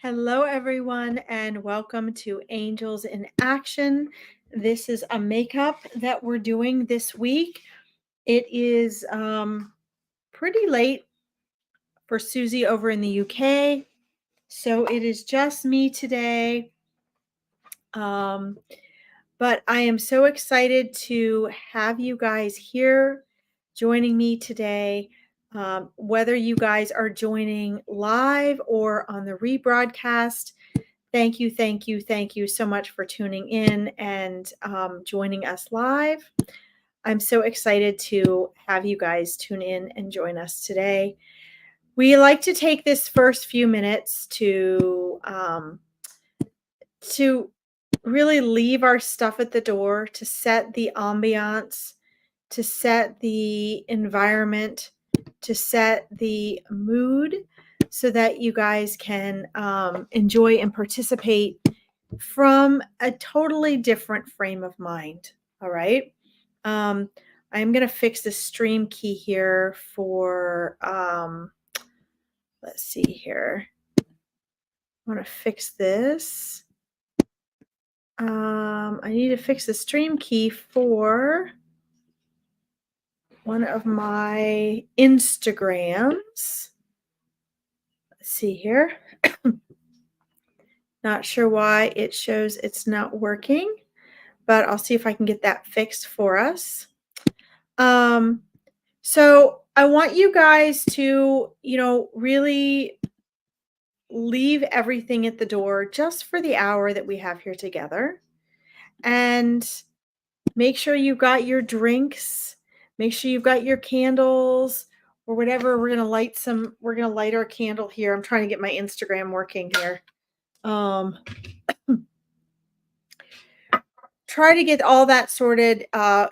Hello, everyone, and welcome to Angels in Action. This is a makeup that we're doing this week. It is pretty late for Susie over in the UK, so it is just me today. But I am so excited to have you guys here joining me today. Whether you guys are joining live or on the rebroadcast, thank you so much for tuning in and joining us live. I'm so excited to have you guys tune in and join us today. We like to take this first few minutes to really leave our stuff at the door, to set the ambiance, to set the environment, to set the mood so that you guys can enjoy and participate from a totally different frame of mind. All right. I'm going to fix the stream key here for, let's see here. I want to fix this. I need to fix the stream key for one of my Instagrams. Let's see here. Not sure why it shows it's not working, but I'll see if I can get that fixed for us. So I want you guys to, really leave everything at the door just for the hour that we have here together. And make sure you've got your drinks. Make sure you've got your candles or whatever. We're going to light our candle here. I'm trying to get my Instagram working here. Try to get all that sorted. I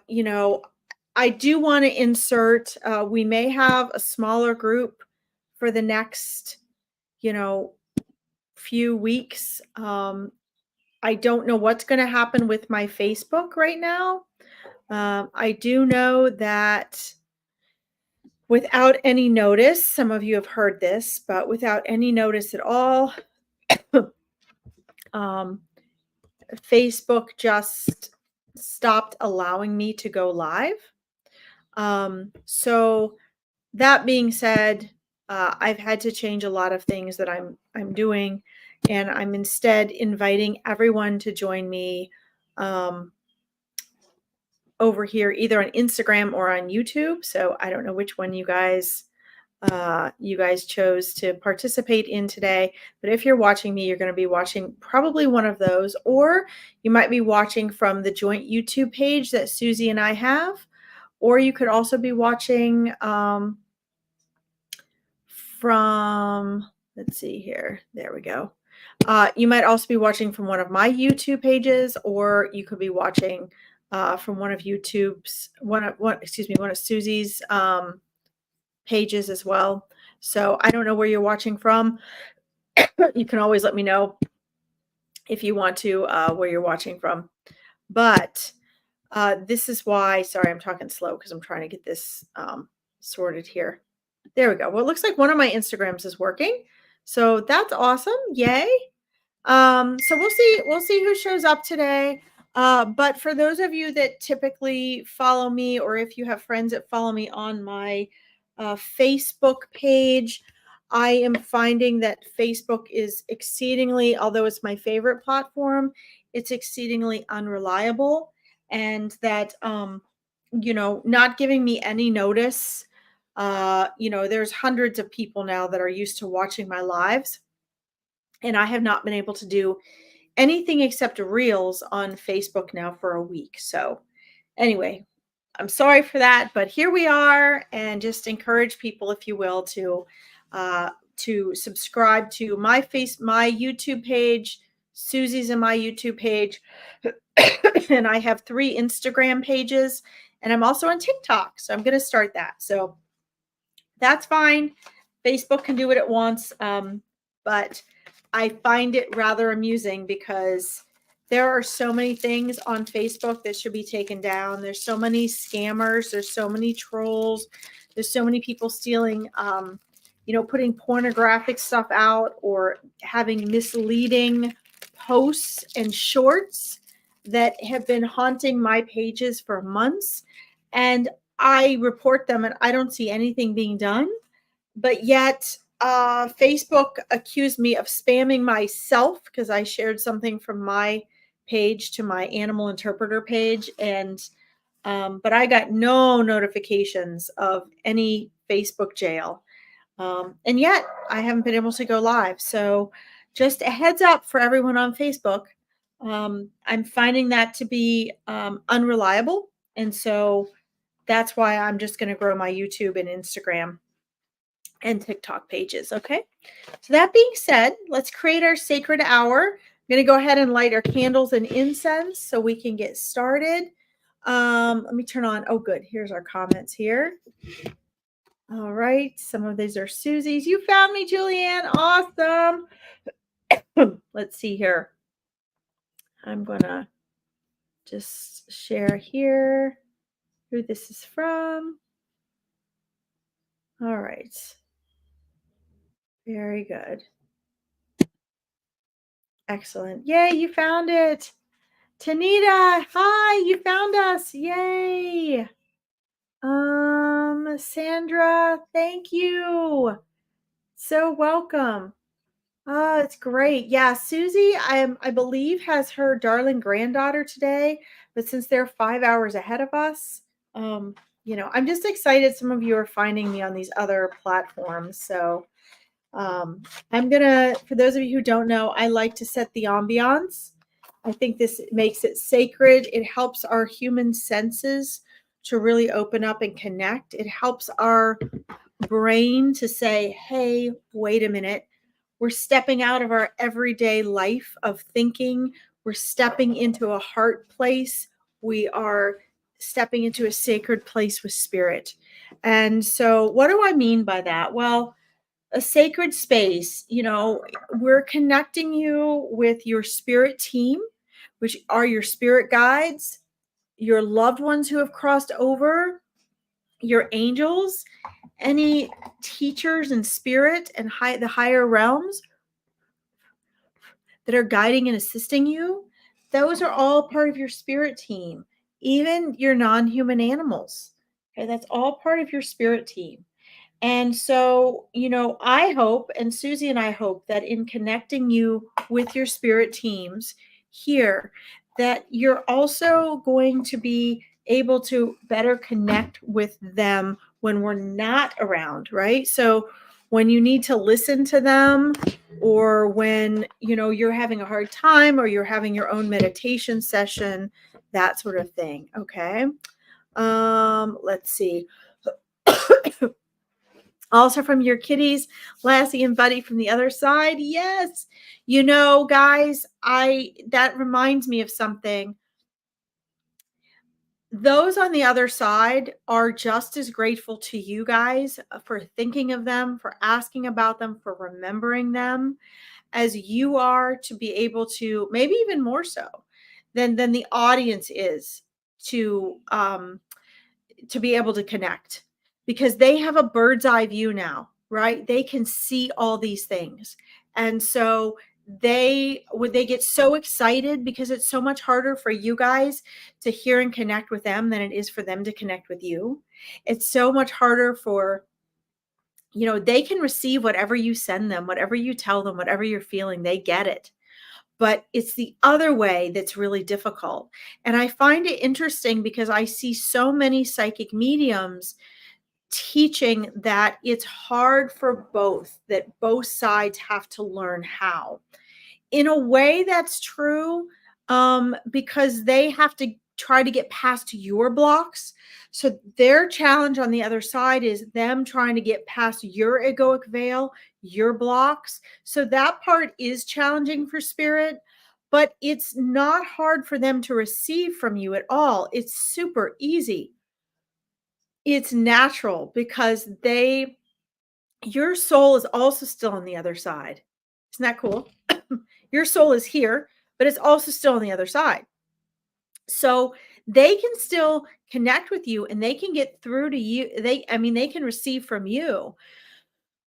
do want to insert, we may have a smaller group for the next, few weeks. I don't know what's going to happen with my Facebook right now. I do know that without any notice, some of you have heard this, but without any notice at all, Facebook just stopped allowing me to go live. So that being said, I've had to change a lot of things that I'm doing, and I'm instead inviting everyone to join me over here, either on Instagram or on YouTube. So I don't know which one you guys chose to participate in today, but if you're watching me, you're going to be watching probably one of those, or you might be watching from the joint YouTube page that Susie and I have, or you could also be watching from, let's see here, there we go. You might also be watching from one of my YouTube pages, or you could be watching from one of Susie's pages as well. So I don't know where you're watching from. You can always let me know if you want to where you're watching from. But this is why, sorry, I'm talking slow because I'm trying to get this sorted here. There we go. Well, it looks like one of my Instagrams is working. So that's awesome. Yay. So we'll see who shows up today. But for those of you that typically follow me, or if you have friends that follow me on my Facebook page, I am finding that Facebook is exceedingly, although it's my favorite platform, it's exceedingly unreliable, and that, not giving me any notice. There's hundreds of people now that are used to watching my lives, and I have not been able to do anything except reels on Facebook now for a week. So anyway, I'm sorry for that, but here we are, and just encourage people, if you will, to subscribe to my YouTube page. Susie's in my YouTube page, and I have 3 Instagram pages, and I'm also on TikTok. So I'm going to start that. So that's fine. Facebook can do what it wants, but I find it rather amusing because there are so many things on Facebook that should be taken down. There's so many scammers. There's so many trolls. There's so many people stealing putting pornographic stuff out or having misleading posts and shorts that have been haunting my pages for months. And I report them and I don't see anything being done. But yet, Facebook accused me of spamming myself because I shared something from my page to my animal interpreter page. And but I got no notifications of any Facebook jail. And yet I haven't been able to go live. So just a heads up for everyone on Facebook. I'm finding that to be unreliable. And so that's why I'm just going to grow my YouTube and Instagram and TikTok pages. Okay. So that being said, let's create our sacred hour. I'm going to go ahead and light our candles and incense so we can get started. Let me turn on. Oh, good. Here's our comments here. All right. Some of these are Susie's. You found me, Julianne. Awesome. Let's see here. I'm going to just share here who this is from. All right. Very good. Excellent. Yay, you found it. Tanita, hi, you found us. Yay. Sandra, thank you. So welcome. Oh, it's great. Yeah, Susie, I believe has her darling granddaughter today, but since they're 5 hours ahead of us, I'm just excited some of you are finding me on these other platforms. So I'm gonna, for those of you who don't know, I like to set the ambiance. I think this makes it sacred. It helps our human senses to really open up and connect. It helps our brain to say, hey, wait a minute. We're stepping out of our everyday life of thinking. We're stepping into a heart place. We are stepping into a sacred place with spirit. And so, what do I mean by that? Well, a sacred space, we're connecting you with your spirit team, which are your spirit guides, your loved ones who have crossed over, your angels, any teachers in spirit and the higher realms that are guiding and assisting you. Those are all part of your spirit team, even your non-human animals. Okay, that's all part of your spirit team. And so, I hope, and Susie and I hope that in connecting you with your spirit teams here, that you're also going to be able to better connect with them when we're not around, right? So when you need to listen to them, or when, you're having a hard time, or you're having your own meditation session, that sort of thing. Okay. Let's see. Also from your kitties, Lassie and Buddy from the other side. Yes. Guys, that reminds me of something. Those on the other side are just as grateful to you guys for thinking of them, for asking about them, for remembering them, as you are to be able to, maybe even more so than the audience is to be able to connect, because they have a bird's eye view now, right? They can see all these things. And so they get so excited because it's so much harder for you guys to hear and connect with them than it is for them to connect with you. It's so much harder for, they can receive whatever you send them, whatever you tell them, whatever you're feeling, they get it. But it's the other way that's really difficult. And I find it interesting because I see so many psychic mediums teaching that it's hard for both, that both sides have to learn how. In a way, that's true, because they have to try to get past your blocks. So their challenge on the other side is them trying to get past your egoic veil, your blocks. So that part is challenging for spirit, but it's not hard for them to receive from you at all. It's super easy. It's natural because your soul is also still on the other side. Isn't that cool? Your soul is here, but it's also still on the other side. So they can still connect with you and they can get through to you. They can receive from you.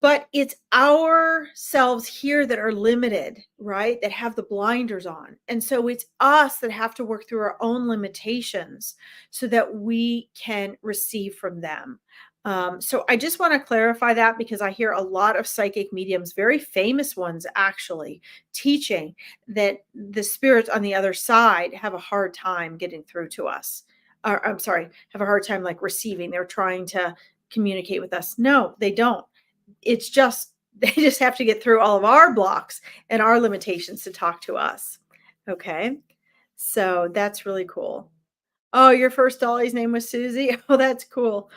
But it's ourselves here that are limited, right? That have the blinders on. And so it's us that have to work through our own limitations so that we can receive from them. So I just want to clarify that because I hear a lot of psychic mediums, very famous ones actually, teaching that the spirits on the other side have a hard time getting through to us. Or, I'm sorry, have a hard time like receiving. They're trying to communicate with us. No, they don't. It's just they just have to get through all of our blocks and our limitations to talk to us. Okay. So that's really cool. Oh, your first dolly's name was Susie. Oh, that's cool.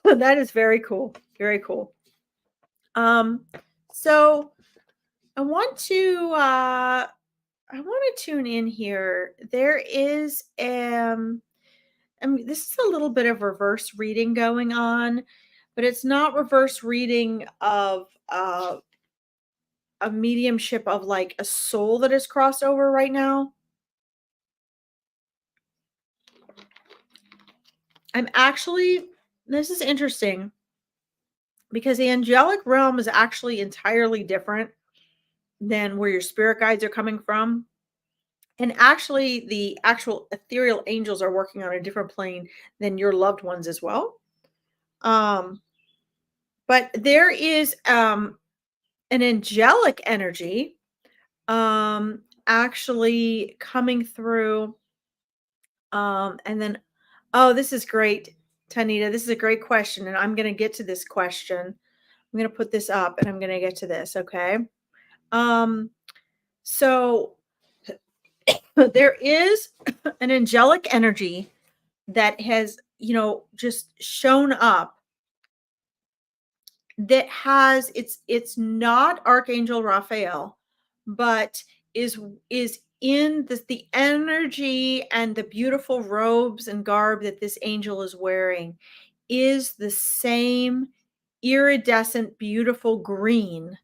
That is very cool. Very cool. Um, so I want to I want to tune in here. There is I mean, this is a little bit of reverse reading going on, but it's not reverse reading of a mediumship of like a soul that is crossed over right now. I'm actually, this is interesting because the angelic realm is actually entirely different than where your spirit guides are coming from. And actually, the actual ethereal angels are working on a different plane than your loved ones as well. Um, but there is an angelic energy actually coming through. And then, oh, this is great, Tanita. This is a great question, and I'm going to get to this question. I'm going to put this up, and I'm going to get to this. Okay. Um, so there is an angelic energy that has, just shown up that has it's not Archangel Raphael, but is in the energy and the beautiful robes and garb that this angel is wearing is the same iridescent beautiful green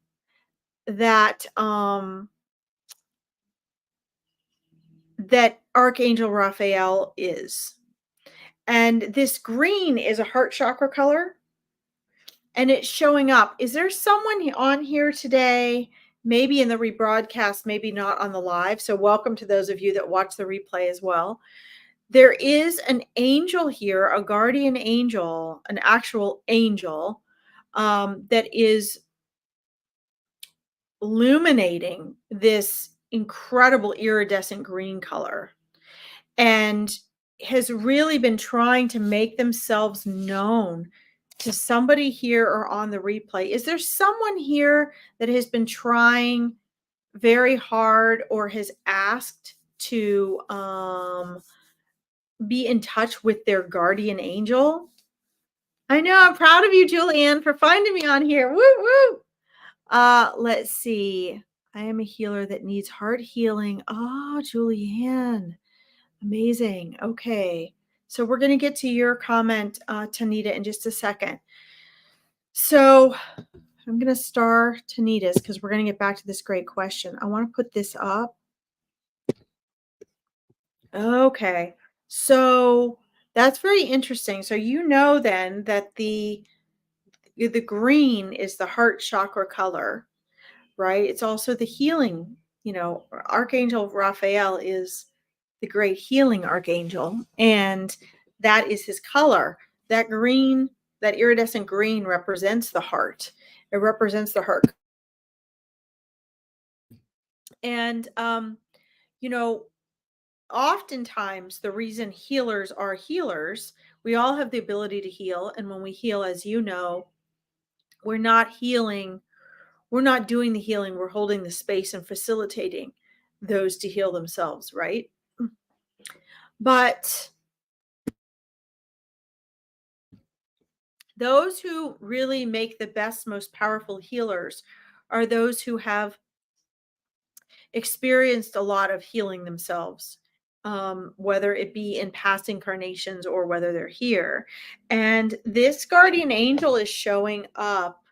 that that Archangel Raphael is. And this green is a heart chakra color and it's showing up. Is there someone on here today, maybe in the rebroadcast, maybe not on the live? So, welcome to those of you that watch the replay as well. There is an angel here, a guardian angel, an actual angel that is illuminating this incredible iridescent green color and has really been trying to make themselves known to somebody here or on the replay. Is there someone here that has been trying very hard or has asked to be in touch with their guardian angel? I know, I'm proud of you, Julianne, for finding me on here. Woo woo. Let's see. I am a healer that needs heart healing. Oh, Julianne. Amazing. Okay. So we're going to get to your comment, Tanita, in just a second. So I'm going to star Tanita's because we're going to get back to this great question. I want to put this up. Okay. So that's very interesting. So you know then that the green is the heart chakra color, right? It's also the healing, Archangel Raphael is the great healing archangel, and that is his color. That green, that iridescent green represents the heart. It represents the heart. And oftentimes the reason healers are healers, we all have the ability to heal, and when we heal, as you know, we're not healing, we're not doing the healing, we're holding the space and facilitating those to heal themselves, right? But those who really make the best, most powerful healers are those who have experienced a lot of healing themselves, whether it be in past incarnations or whether they're here. And this guardian angel is showing up.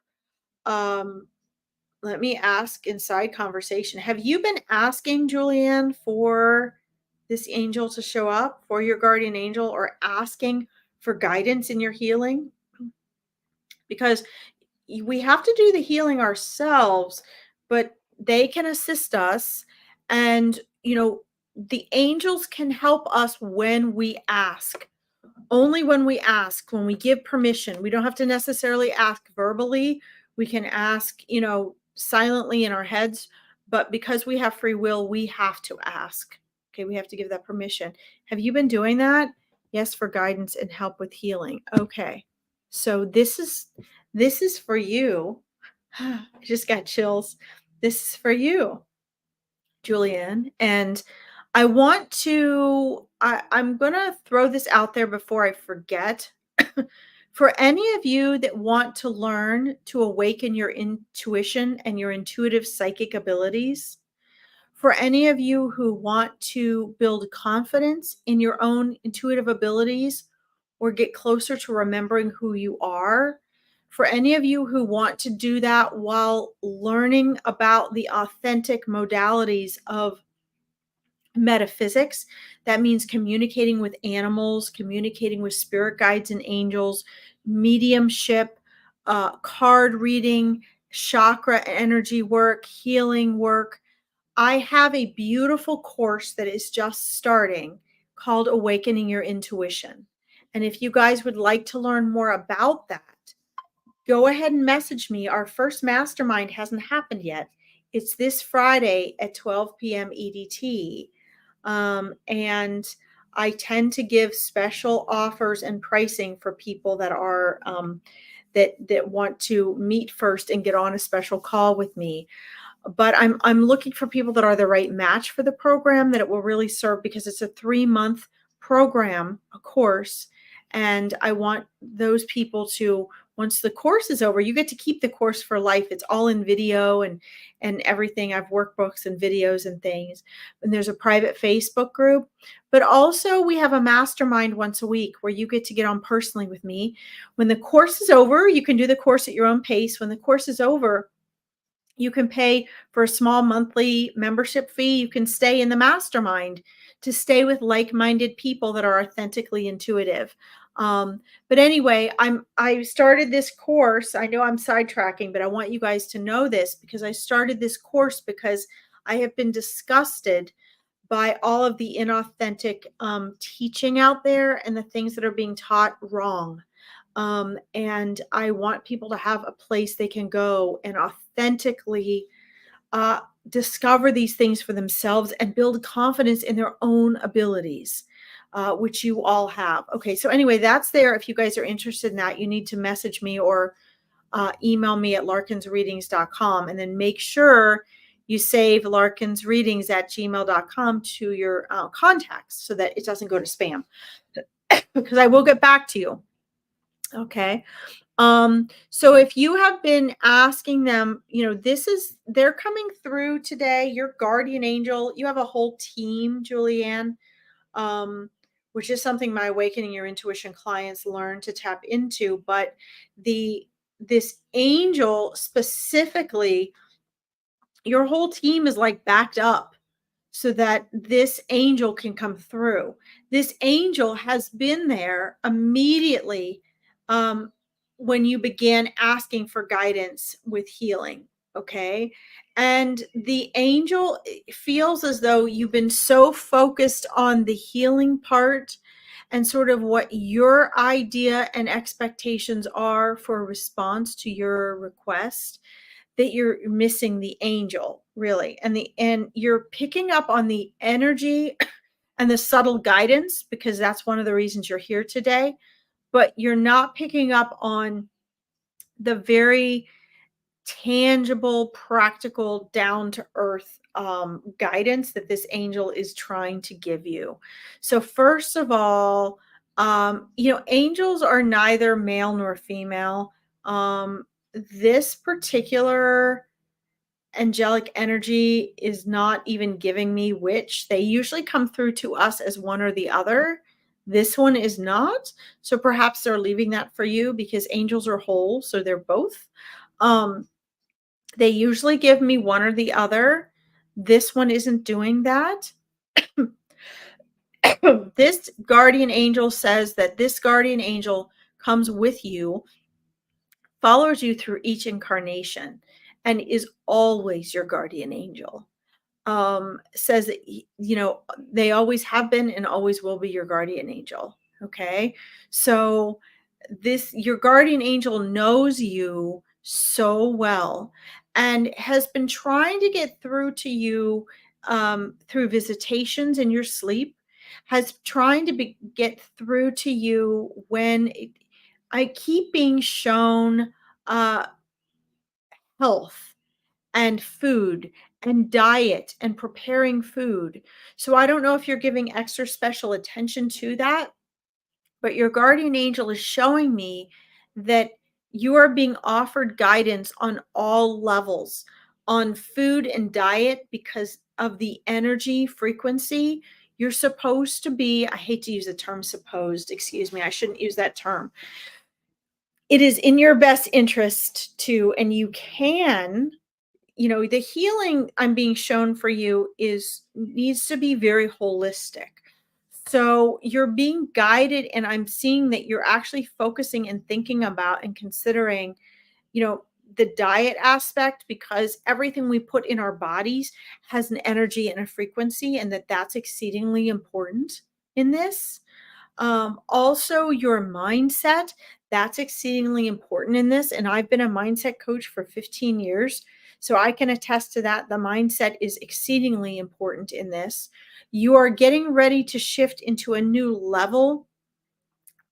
Let me ask inside conversation. Have you been asking, Julianne, for this angel to show up, for your guardian angel, or asking for guidance in your healing? Because we have to do the healing ourselves, but they can assist us. And, the angels can help us when we ask. Only when we ask, when we give permission. We don't have to necessarily ask verbally. We can ask, silently in our heads, but because we have free will, we have to ask. Okay, we have to give that permission. Have you been doing that? Yes, for guidance and help with healing. Okay. So this is for you. I just got chills. This is for you, Julianne. And I'm going to throw this out there before I forget. For any of you that want to learn to awaken your intuition and your intuitive psychic abilities, for any of you who want to build confidence in your own intuitive abilities or get closer to remembering who you are, for any of you who want to do that while learning about the authentic modalities of metaphysics, that means communicating with animals, communicating with spirit guides and angels, mediumship, card reading, chakra energy work, healing work. I have a beautiful course that is just starting called Awakening Your Intuition. And if you guys would like to learn more about that, go ahead and message me. Our first mastermind hasn't happened yet. It's this Friday at 12 p.m. EDT. And I tend to give special offers and pricing for people that are that want to meet first and get on a special call with me. But I'm looking for people that are the right match for the program, that it will really serve, because it's a 3-month program, a course. And I want those people to, once the course is over, you get to keep the course for life. It's all in video and everything. I have workbooks and videos and things. And there's a private Facebook group. But also we have a mastermind once a week where you get to get on personally with me. When the course is over, you can do the course at your own pace. When the course is over, you can pay for a small monthly membership fee. You can stay in the mastermind to stay with like-minded people that are authentically intuitive. But anyway, I started this course. I know I'm sidetracking, but I want you guys to know this, because I started this course because I have been disgusted by all of the inauthentic teaching out there and the things that are being taught wrong. And I want people to have a place they can go and authentically discover these things for themselves and build confidence in their own abilities, which you all have. Okay, so anyway, that's there. If you guys are interested in that, you need to message me or email me at larkinsreadings.com, and then make sure you save larkinsreadings@gmail.com to your contacts so that it doesn't go to spam, because I will get back to you. Okay. So if you have been asking them, they're coming through today, your guardian angel, you have a whole team, Julianne, which is something my Awakening Your Intuition clients learn to tap into. But this angel specifically, your whole team is like backed up so that this angel can come through. This angel has been there immediately when you began asking for guidance with healing. Okay. And the angel feels as though you've been so focused on the healing part and sort of what your idea and expectations are for a response to your request, that you're missing the angel, really. And you're picking up on the energy and the subtle guidance, because that's one of the reasons you're here today, but you're not picking up on the very tangible, practical, down to earth guidance that this angel is trying to give you. So first of all, angels are neither male nor female. This particular angelic energy is not even giving me which. They usually come through to us as one or the other. This one is not. So perhaps they're leaving that for you, because angels are whole, so they're both. They usually give me one or the other. This one isn't doing that. This guardian angel says that this guardian angel comes with you follows you through each incarnation and is always your guardian angel. Says that, they always have been and always will be your guardian angel. Okay. So your guardian angel knows you so well and has been trying to get through to you through visitations in your sleep, has trying to get through to you when I keep being shown uh, health and food and diet and preparing food. So I don't know if you're giving extra special attention to that, but your guardian angel is showing me that you are being offered guidance on all levels on food and diet because of the energy frequency. You're supposed to be, I hate to use the term supposed, excuse me, I shouldn't use that term. It is in your best interest to, and you can, the healing I'm being shown for you needs to be very holistic. So you're being guided, and I'm seeing that you're actually focusing and thinking about and considering, the diet aspect, because everything we put in our bodies has an energy and a frequency, and that's exceedingly important in this. Also, your mindset, that's exceedingly important in this. And I've been a mindset coach for 15 years. So I can attest to that. The mindset is exceedingly important in this. You are getting ready to shift into a new level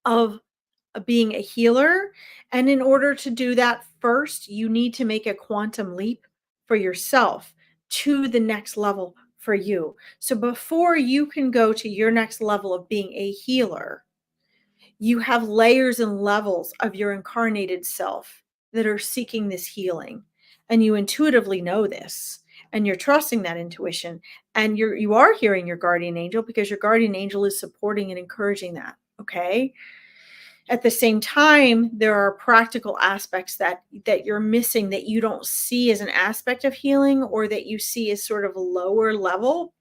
of being a healer. And in order to do that, first, you need to make a quantum leap for yourself to the next level for you. So before you can go to your next level of being a healer, you have layers and levels of your incarnated self that are seeking this healing. And you intuitively know this, and you're trusting that intuition, and you are hearing your guardian angel, because your guardian angel is supporting and encouraging that. Okay. At the same time, there are practical aspects that you're missing, that you don't see as an aspect of healing, or that you see as sort of a lower level.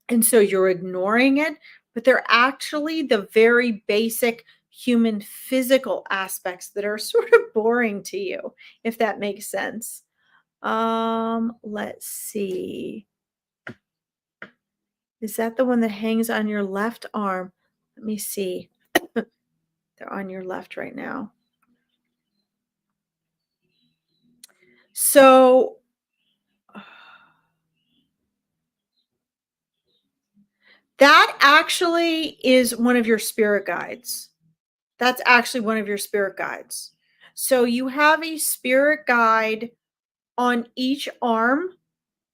And so you're ignoring it, but they're actually the very basic human physical aspects that are sort of boring to you, if that makes sense. Let's see. Is that the one that hangs on your left arm? Let me see. They're on your left right now. So that actually is one of your spirit guides. That's actually one of your spirit guides. So you have a spirit guide on each arm.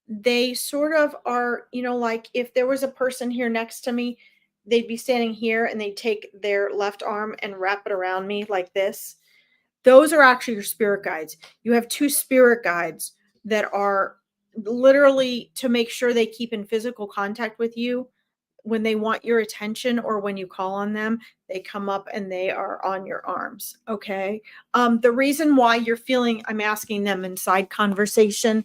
They sort of are, like if there was a person here next to me, they'd be standing here and they take their left arm and wrap it around me like this. Those are actually your spirit guides. You have two spirit guides that are literally to make sure they keep in physical contact with you when they want your attention, or when you call on them, they come up and they are on your arms. Okay. The reason why you're feeling, I'm asking them in side conversation,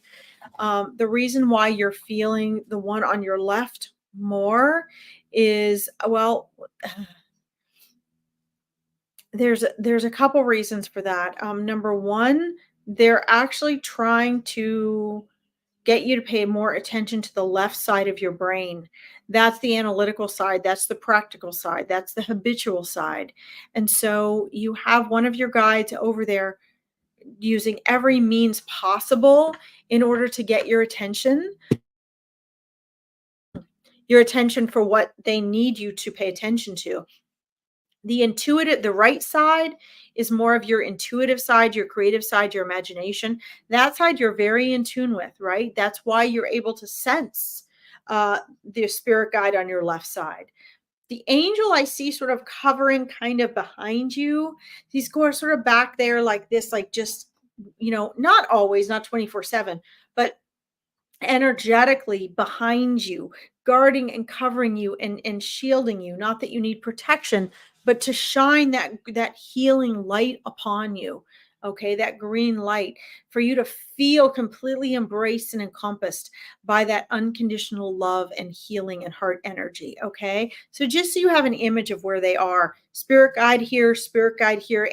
the reason why you're feeling the one on your left more is, well, there's a couple reasons for that. Number one, they're actually trying to get you to pay more attention to the left side of your brain. That's the analytical side. That's the practical side. That's the habitual side. And so you have one of your guides over there using every means possible in order to get your attention for what they need you to pay attention to. The right side is more of your intuitive side, your creative side, your imagination. That side you're very in tune with, right? That's why you're able to sense the spirit guide on your left side. The angel I see sort of covering kind of behind you. He's going sort of back there like this, like just, not always, not 24/7, but energetically behind you, guarding and covering you and shielding you. Not that you need protection, but to shine that healing light upon you. Okay, that green light, for you to feel completely embraced and encompassed by that unconditional love and healing and heart energy. Okay, so just so you have an image of where they are, spirit guide here,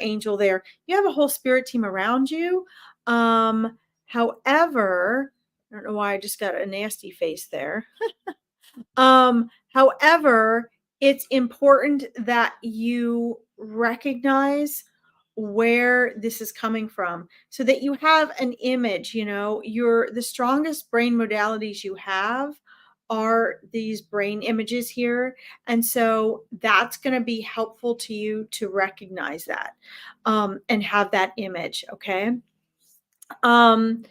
angel there. You have a whole spirit team around you. However, I don't know why I just got a nasty face there. However, it's important that you recognize where this is coming from so that you have an image. The strongest brain modalities you have are these brain images here. And so that's going to be helpful to you to recognize that, and have that image. Okay. Um,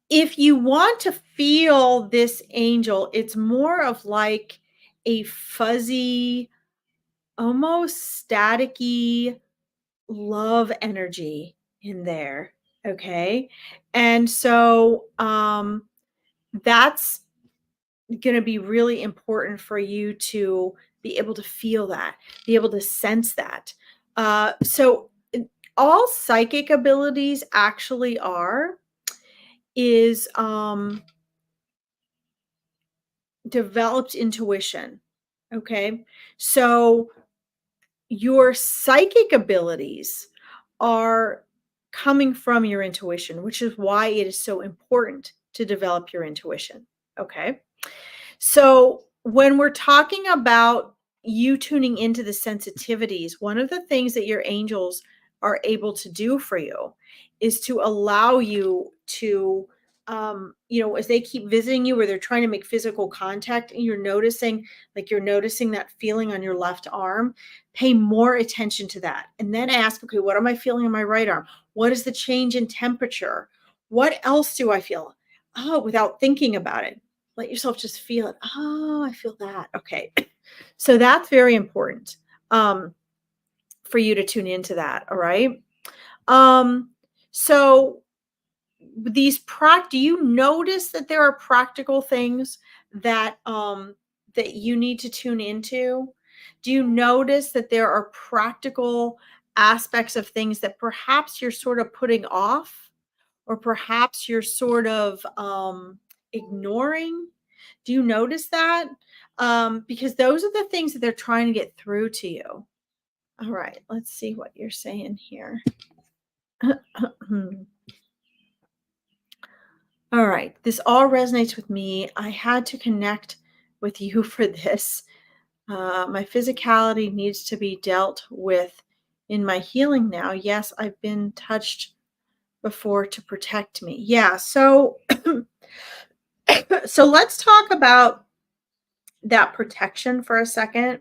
if you want to feel this angel, it's more of like a fuzzy, almost staticky love energy in there. Okay. And so that's going to be really important for you to be able to feel that, be able to sense that. So all psychic abilities actually is developed intuition. Okay. So your psychic abilities are coming from your intuition, which is why it is so important to develop your intuition. Okay. So when we're talking about you tuning into the sensitivities, one of the things that your angels are able to do for you is to allow you to, as they keep visiting you, where they're trying to make physical contact, and you're noticing that feeling on your left arm, pay more attention to that. And then ask, okay, what am I feeling on my right arm? What is the change in temperature? What else do I feel? Oh, without thinking about it. Let yourself just feel it. Oh, I feel that. Okay. So that's very important, for you to tune into that. All right. Um, so do you notice that there are practical things that you need to tune into? Do you notice that there are practical aspects of things that perhaps you're sort of putting off, or perhaps you're sort of ignoring? Do you notice that? Because those are the things that they're trying to get through to you. All right, let's see what you're saying here. All right, this all resonates with me. I had to connect with you for this. My physicality needs to be dealt with in my healing now. Yes, I've been touched before to protect me. Yeah, so so let's talk about that protection for a second.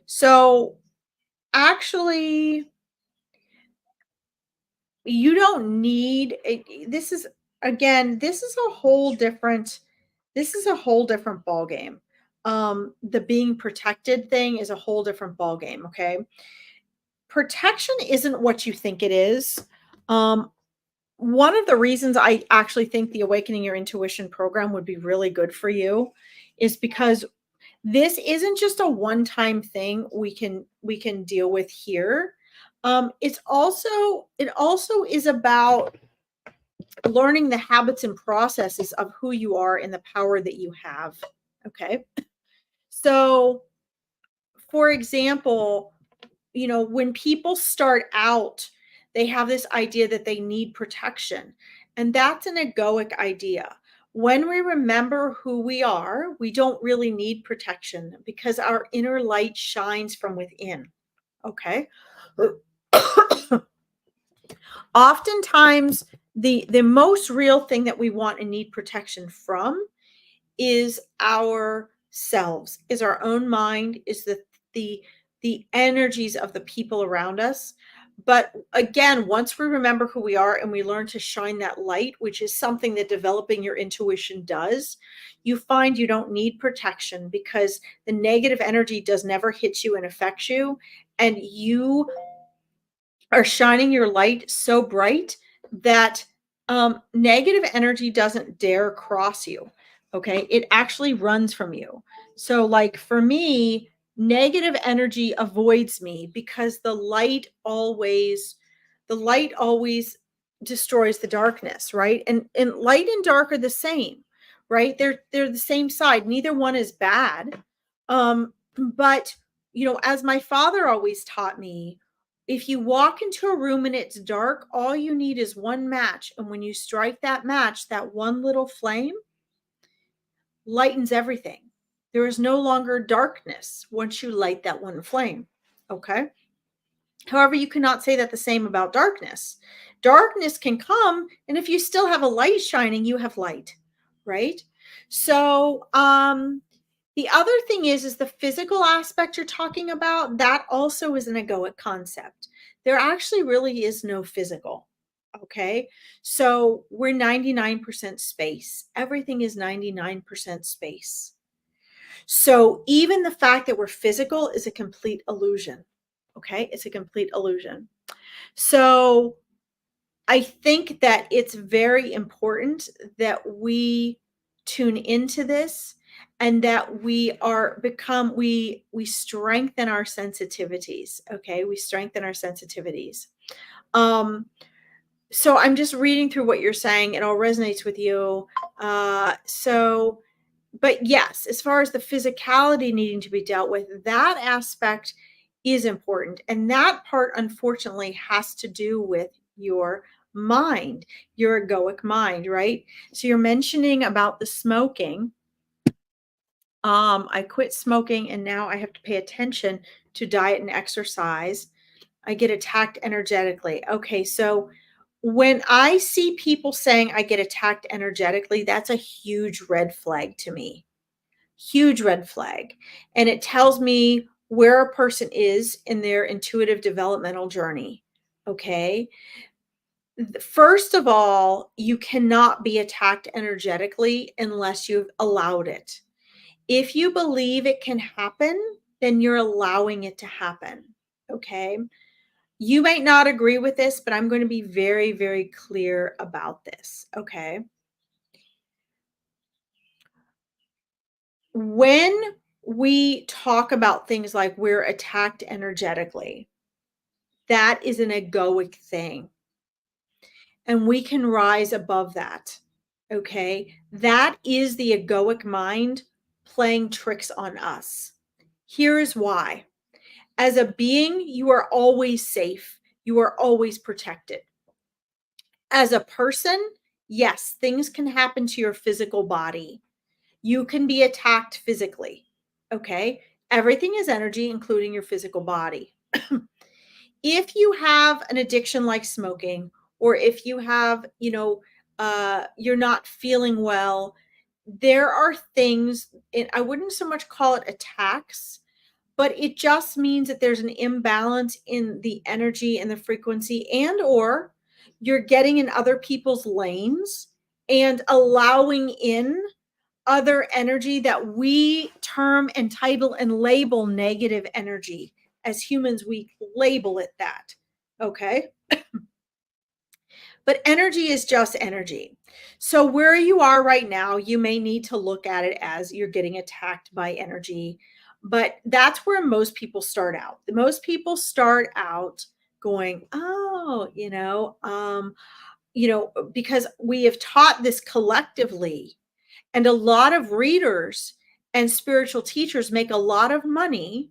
So actually, you don't need this is this is a whole different ball game. The being protected thing is a whole different ball game. Okay, protection isn't what you think it is. Um, One of the reasons I actually think the Awakening Your Intuition program would be really good for you is because this isn't just a one-time thing we can deal with here. It also is about learning the habits and processes of who you are and the power that you have. Okay. So, for example, when people start out, they have this idea that they need protection, and that's an egoic idea. When we remember who we are, we don't really need protection because our inner light shines from within. Okay. Oftentimes, the most real thing that we want and need protection from is ourselves, is our own mind, is the the energies of the people around us. But again, once we remember who we are and we learn to shine that light, which is something that developing your intuition does, you find you don't need protection because the negative energy does never hit you and affect you, and you are shining your light so bright that negative energy doesn't dare cross you. Okay. It actually runs from you. So, like for me, Negative energy avoids me because the light always destroys the darkness, right? And light and dark are the same, right? They're the same side. Neither one is bad. But as my father always taught me, if you walk into a room and it's dark, all you need is one match. And when you strike that match, that one little flame lightens everything. There is no longer darkness once you light that one flame. Okay. However, you cannot say that the same about darkness. Darkness can come, and if you still have a light shining, you have light, right? So, the other thing is the physical aspect you're talking about. That also is an egoic concept. There actually really is no physical. Okay. So we're 99% space. Everything is 99% space. So even the fact that we're physical is a complete illusion. Okay. It's a complete illusion. So I think that it's very important that we tune into this and that we strengthen our sensitivities. Okay. We strengthen our sensitivities. So I'm just reading through what you're saying. It all resonates with you. But yes, as far as the physicality needing to be dealt with, that aspect is important. And that part, unfortunately, has to do with your mind, your egoic mind, right? So you're mentioning about the smoking. I quit smoking and now I have to pay attention to diet and exercise. I get attacked energetically. Okay, so when I see people saying I get attacked energetically, that's a huge red flag to me. Huge red flag. And it tells me where a person is in their intuitive developmental journey. Okay. First of all, you cannot be attacked energetically unless you've allowed it. If you believe it can happen, then you're allowing it to happen. Okay. You might not agree with this, but I'm going to be very, very clear about this. Okay. When we talk about things like we're attacked energetically, that is an egoic thing. And we can rise above that. Okay. That is the egoic mind playing tricks on us. Here's why. As a being, you are always safe. You are always protected. As a person, yes, things can happen to your physical body. You can be attacked physically. Okay. Everything is energy, including your physical body. If you have an addiction like smoking, or if you have, you're not feeling well, there are things, and I wouldn't so much call it attacks, but it just means that there's an imbalance in the energy and the frequency, and or you're getting in other people's lanes and allowing in other energy that we term and title and label negative energy. As humans, we label it that. Okay. But energy is just energy. So where you are right now, you may need to look at it as you're getting attacked by energy. But that's where most people start out. Most people start out going, oh, because we have taught this collectively. And a lot of readers and spiritual teachers make a lot of money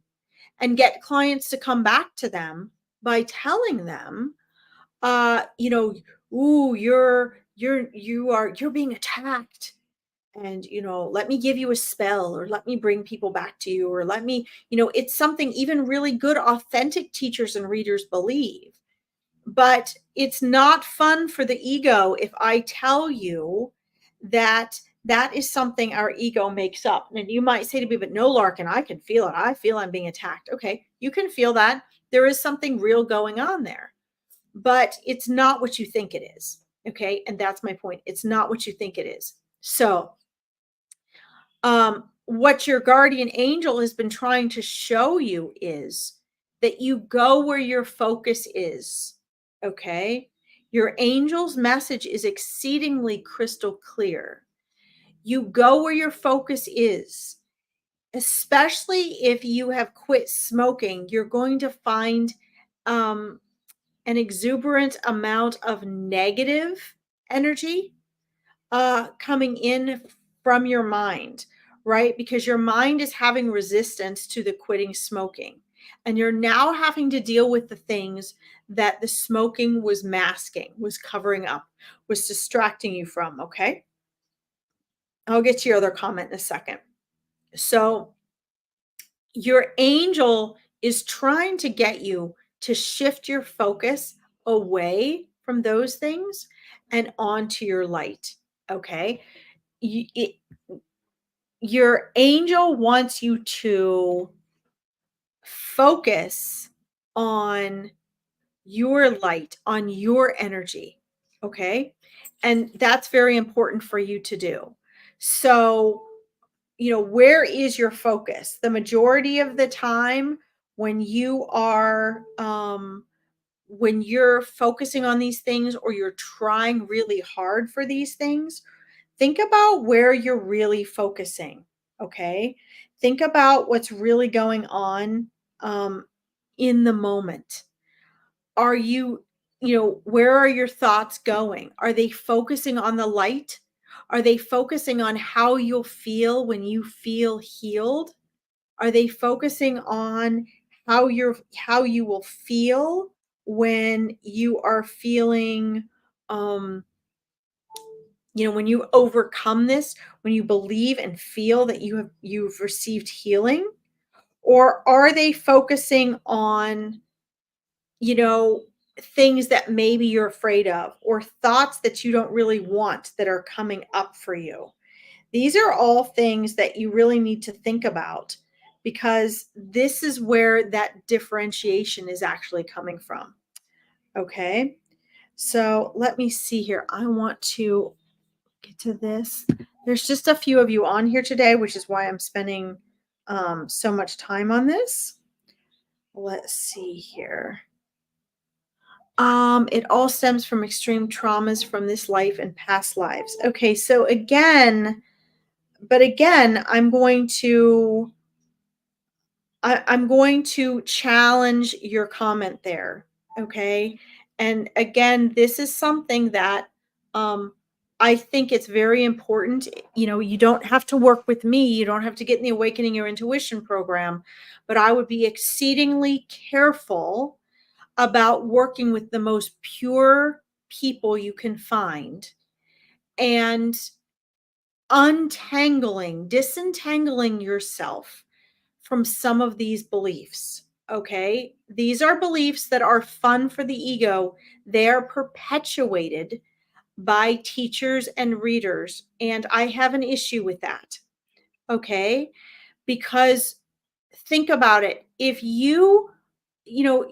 and get clients to come back to them by telling them, ooh, you're being attacked. And, let me give you a spell, or let me bring people back to you, or let me, it's something even really good, authentic teachers and readers believe. But it's not fun for the ego if I tell you that that is something our ego makes up. And you might say to me, but no, Larkin, I can feel it. I feel I'm being attacked. Okay, you can feel that. There is something real going on there, but it's not what you think it is. Okay, and that's my point. It's not what you think it is. So, what your guardian angel has been trying to show you is that you go where your focus is. Okay. Your angel's message is exceedingly crystal clear. You go where your focus is. especially if you have quit smoking, you're going to find um, an exuberant amount of negative energy coming in from your mind, right? Because your mind is having resistance to the quitting smoking. And you're now having to deal with the things that the smoking was masking, was covering up, was distracting you from. Okay. I'll get to your other comment in a second. So, your angel is trying to get you to shift your focus away from those things and onto your light. Okay. You, it, your angel wants you to focus on your light, on your energy. Okay. And that's very important for you to do. So, where is your focus? The majority of the time when you are, when you're focusing on these things or you're trying really hard for these things, think about where you're really focusing. Okay. Think about what's really going on um, in the moment. Are you, where are your thoughts going? Are they focusing on the light? Are they focusing on how you'll feel when you feel healed? Are they focusing on how you will feel when you are feeling um when you overcome this, when you believe and feel that you've received healing? Or are they focusing on you know, things that maybe you're afraid of or thoughts that you don't really want that are coming up for you? These are all things that you really need to think about because this is where that differentiation is actually coming from. Okay. So let me see here. I want to get to this. There's just a few of you on here today, which is why I'm spending so much time on this. Let's see here. It all stems from extreme traumas from this life and past lives. Okay, so again, I'm going to challenge your comment there. Okay. And again, this is something that um I think it's very important. You don't have to work with me. You don't have to get in the Awakening Your Intuition program, but I would be exceedingly careful about working with the most pure people you can find and disentangling yourself from some of these beliefs. Okay. These are beliefs that are fun for the ego. They are perpetuated by teachers and readers. And I have an issue with that. Okay. Because think about it. If you know,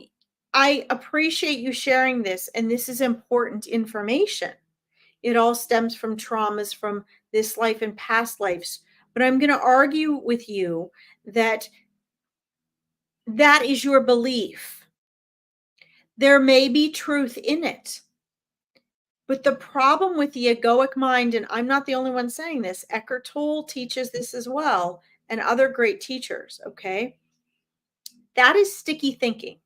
I appreciate you sharing this, and this is important information. It all stems from traumas from this life and past lives. But I'm going to argue with you that that is your belief. There may be truth in it. But the problem with the egoic mind, and I'm not the only one saying this, Eckhart Tolle teaches this as well, and other great teachers, okay? That is sticky thinking.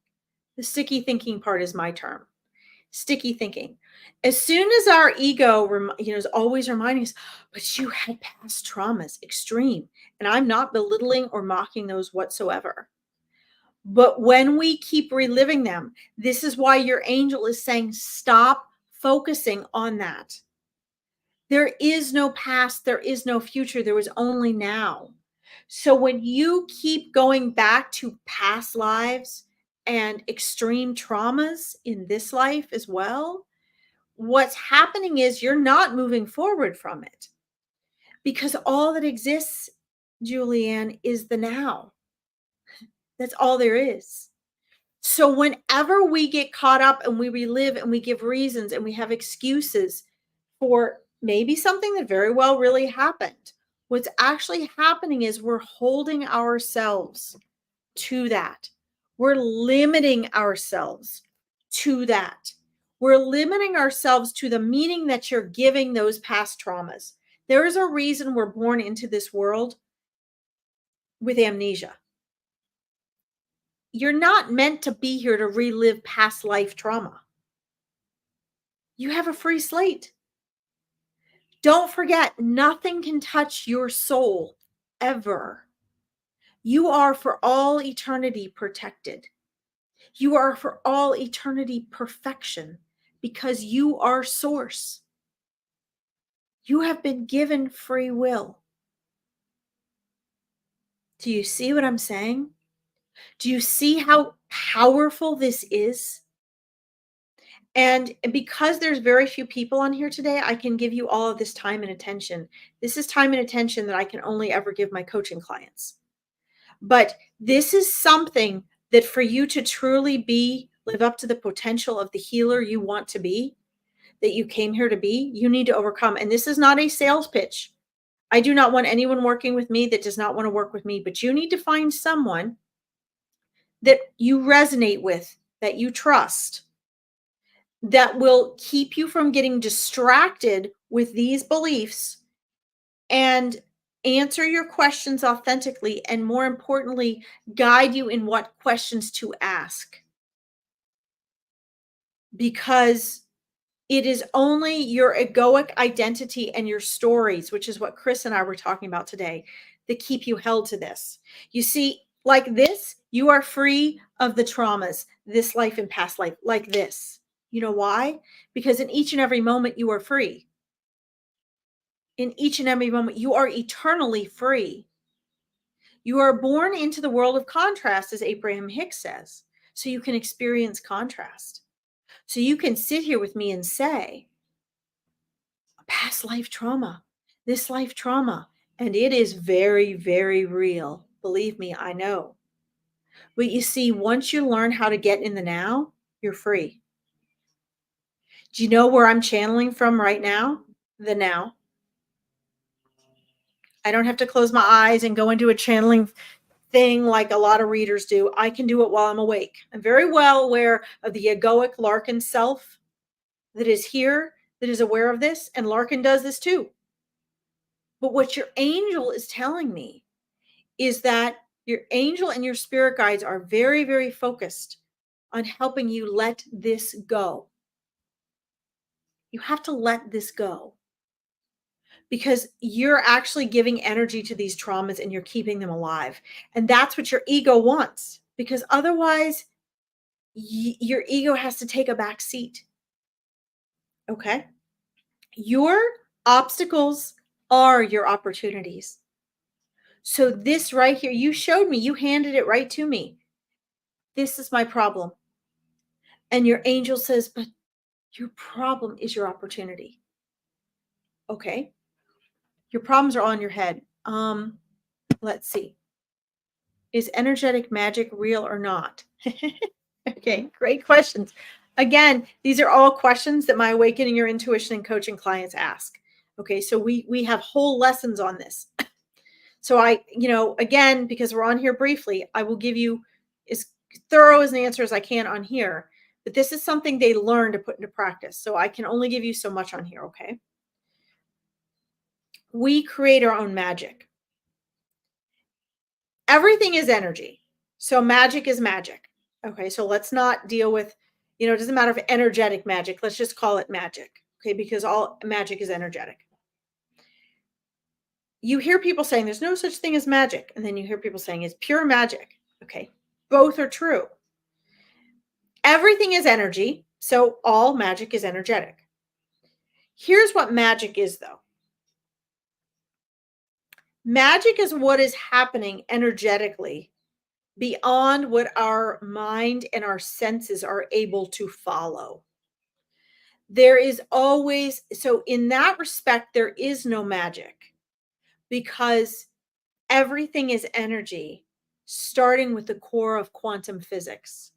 The sticky thinking part is my term. Sticky thinking. As soon as our ego, is always reminding us, but you had past traumas, extreme. And I'm not belittling or mocking those whatsoever. But when we keep reliving them, this is why your angel is saying, stop focusing on that. There is no past, there is no future, there is only now. So when you keep going back to past lives and extreme traumas in this life as well, what's happening is you're not moving forward from it because all that exists, Julianne, is the now. That's all there is. So whenever we get caught up and we relive and we give reasons and we have excuses for maybe something that very well really happened, what's actually happening is we're holding ourselves to that. We're limiting ourselves to that. We're limiting ourselves to the meaning that you're giving those past traumas. There is a reason we're born into this world. with amnesia. You're not meant to be here to relive past life trauma. You have a free slate. Don't forget, nothing can touch your soul ever. You are for all eternity protected. You are for all eternity perfection because you are source. You have been given free will. Do you see what I'm saying? Do you see how powerful this is? And because there's very few people on here today, I can give you all of this time and attention. This is time and attention that I can only ever give my coaching clients. But this is something that for you to truly live up to the potential of the healer you want to be, that you came here to be, you need to overcome. And this is not a sales pitch. I do not want anyone working with me that does not want to work with me, but you need to find someone that you resonate with, that you trust, that will keep you from getting distracted with these beliefs and answer your questions authentically, and more importantly, guide you in what questions to ask. Because it is only your egoic identity and your stories, which is what Chris and I were talking about today, that keep you held to this. You see, like this, you are free of the traumas, this life and past life, like this. You know why? Because in each and every moment, you are free. In each and every moment, you are eternally free. You are born into the world of contrast, as Abraham Hicks says, so you can experience contrast. So you can sit here with me and say, past life trauma, this life trauma, and it is very, very real. Believe me, I know. But you see, once you learn how to get in the now, you're free. Do you know where I'm channeling from right now? The now. I don't have to close my eyes and go into a channeling thing like a lot of readers do. I can do it while I'm awake. I'm very well aware of the egoic Larkin self that is here, that is aware of this, and Larkin does this too. But what your angel is telling me is that your angel and your spirit guides are very, very focused on helping you let this go. You have to let this go because you're actually giving energy to these traumas and you're keeping them alive. And that's what your ego wants, because otherwise your ego has to take a back seat. Okay? Your obstacles are your opportunities. So this right here, you showed me, you handed it right to me. This is my problem. And your angel says, but your problem is your opportunity. Okay. Your problems are all in your head. Let's see. Is energetic magic real or not? Okay, great questions. Again, these are all questions that my awakening your intuition and coaching clients ask. Okay, so we have whole lessons on this. So again, because we're on here briefly, I will give you as thorough as an answer as I can on here. But this is something they learn to put into practice. So I can only give you so much on here, okay? We create our own magic. Everything is energy. So magic is magic. Okay, so let's not deal with, it doesn't matter if energetic magic. Let's just call it magic. Okay, because all magic is energetic. You hear people saying there's no such thing as magic. And then you hear people saying it's pure magic. Okay, both are true. Everything is energy. So all magic is energetic. Here's what magic is, though. Magic is what is happening energetically beyond what our mind and our senses are able to follow. There is always, so in that respect, there is no magic because everything is energy, starting with the core of quantum physics.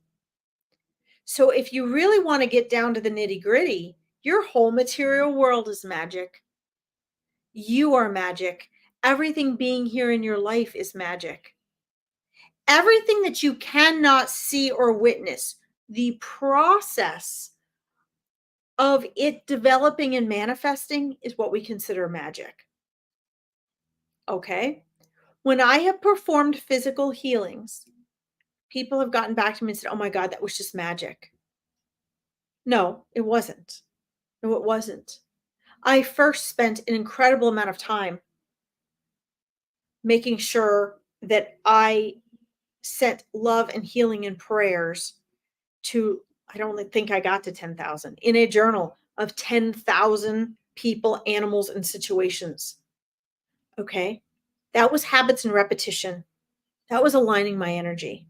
So if you really want to get down to the nitty-gritty, your whole material world is magic. You are magic. Everything being here in your life is magic. Everything that you cannot see or witness, the process of it developing and manifesting is what we consider magic. Okay? When I have performed physical healings, people have gotten back to me and said, "Oh my God, that was just magic." No, it wasn't. No, it wasn't. I first spent an incredible amount of time making sure that I sent love and healing and prayers to, I don't think I got to 10,000 in a journal of 10,000 people, animals, and situations. Okay. That was habits and repetition. That was aligning my energy.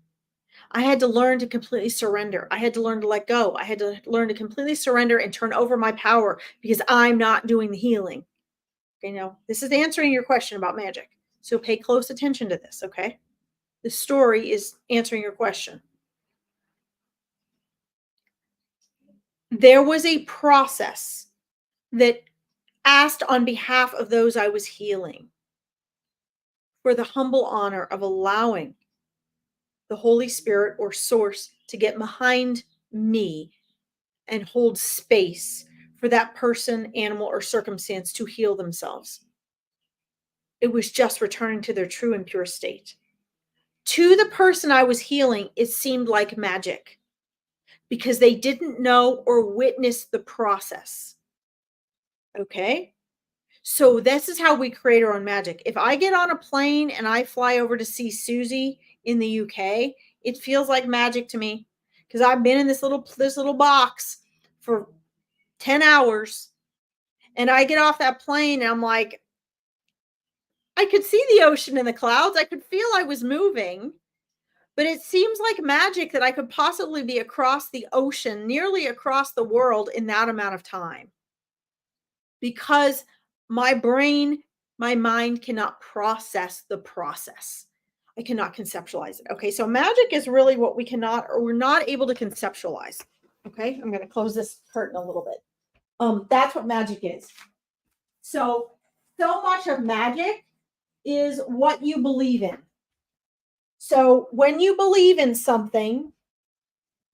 I had to learn to completely surrender. I had to learn to let go. I had to learn to completely surrender and turn over my power because I'm not doing the healing. This is answering your question about magic. So pay close attention to this, okay? The story is answering your question. There was a process that asked on behalf of those I was healing for the humble honor of allowing the Holy Spirit or source to get behind me and hold space for that person, animal, or circumstance to heal themselves. It was just returning to their true and pure state. To the person I was healing, it seemed like magic because they didn't know or witness the process. Okay? So this is how we create our own magic. If I get on a plane and I fly over to see Susie in the UK, it feels like magic to me because I've been in this little box for 10 hours and I get off that plane and I'm like, I could see the ocean in the clouds. I could feel I was moving, but it seems like magic that I could possibly be across the ocean, nearly across the world in that amount of time because my brain, my mind cannot process the process. I cannot conceptualize it. Okay. So magic is really what we cannot, or we're not able to conceptualize. Okay. I'm going to close this curtain a little bit. That's what magic is. So much of magic is what you believe in. So when you believe in something,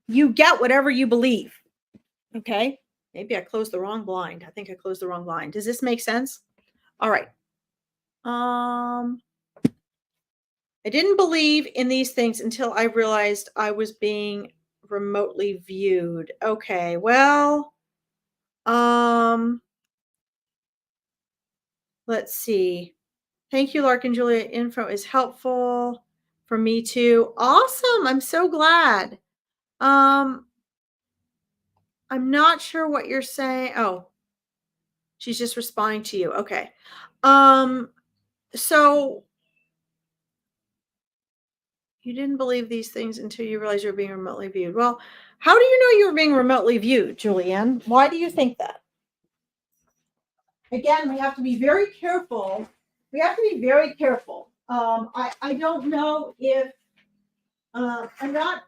you get whatever you believe. Okay. Maybe I closed the wrong blind. I think I closed the wrong blind. Does this make sense? All right. I didn't believe in these things until I realized I was being remotely viewed. Okay. Well, let's see. Thank you, Larkin Julia. Info is helpful for me too. Awesome. I'm so glad. I'm not sure what you're saying. Oh, she's just responding to you. Okay. So you didn't believe these things until you realized you were being remotely viewed. Well, how do you know you were being remotely viewed, Julianne? Why do you think that? Again, we have to be very careful. I don't know if I'm not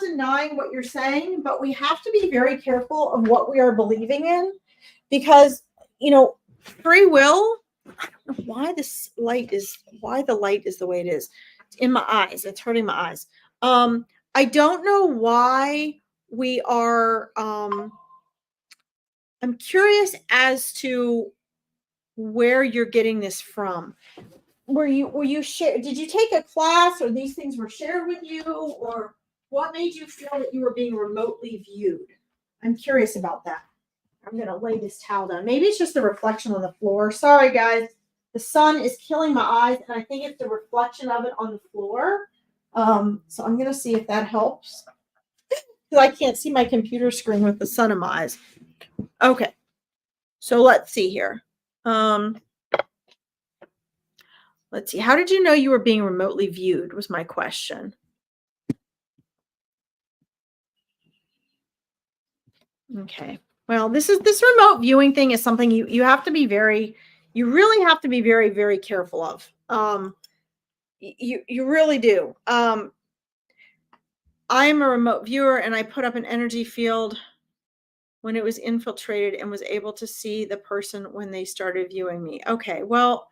denying what you're saying, but we have to be very careful of what we are believing in because free will. I don't know why the light is the way it is. It's in my eyes. It's hurting my eyes. I don't know why we are. I'm curious as to where you're getting this from. Were you share? Did you take a class, or these things were shared with you, or what made you feel that you were being remotely viewed? I'm curious about that. I'm gonna lay this towel down. Maybe it's just the reflection on the floor. Sorry, guys. The sun is killing my eyes, and I think it's the reflection of it on the floor. So I'm gonna see if that helps because I can't see my computer screen with the sun in my eyes. Okay, so let's see here. Let's see. How did you know you were being remotely viewed? Was my question. Okay. Well, this remote viewing thing is something you have to be you really have to be very, very careful of. You really do. I am a remote viewer and I put up an energy field when it was infiltrated and was able to see the person when they started viewing me. Okay. Well,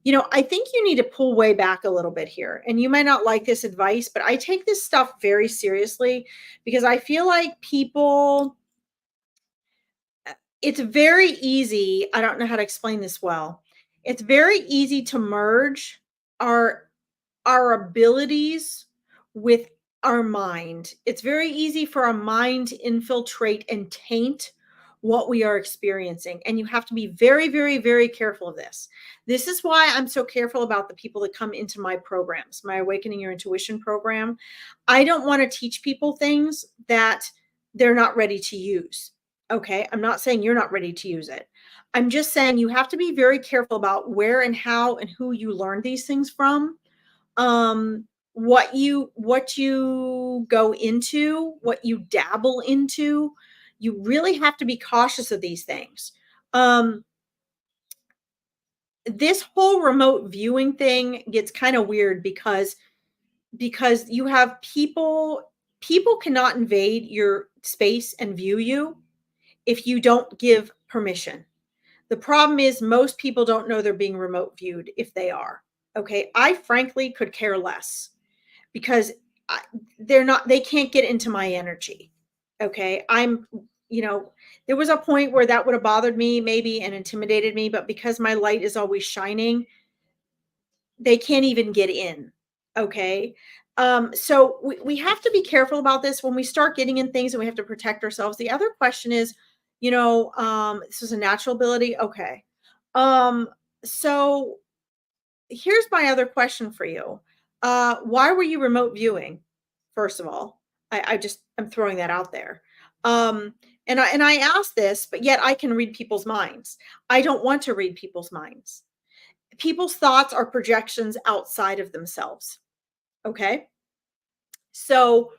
I think you need to pull way back a little bit here. And you might not like this advice, but I take this stuff very seriously because I feel like it's very easy. I don't know how to explain this well. It's very easy to merge our our abilities with our mind. It's very easy for our mind to infiltrate and taint what we are experiencing. And you have to be very, very, very careful of this. This is why I'm so careful about the people that come into my programs, my Awakening Your Intuition program. I don't want to teach people things that they're not ready to use. Okay. I'm not saying you're not ready to use it. I'm just saying you have to be very careful about where and how and who you learn these things from, what you go into, what you dabble into. You really have to be cautious of these things. This whole remote viewing thing gets kind of weird because you have people cannot invade your space and view you if you don't give permission. The problem is most people don't know they're being remote viewed if they are. Okay. I frankly could care less because they can't get into my energy. Okay. There was a point where that would have bothered me maybe and intimidated me, but because my light is always shining, they can't even get in. Okay. So we have to be careful about this when we start getting in things and we have to protect ourselves. The other question is, this is a natural ability. Okay. So here's my other question for you. Why were you remote viewing? First of all, I'm throwing that out there. And I asked this, but yet I can read people's minds. I don't want to read people's minds. People's thoughts are projections outside of themselves. Okay. So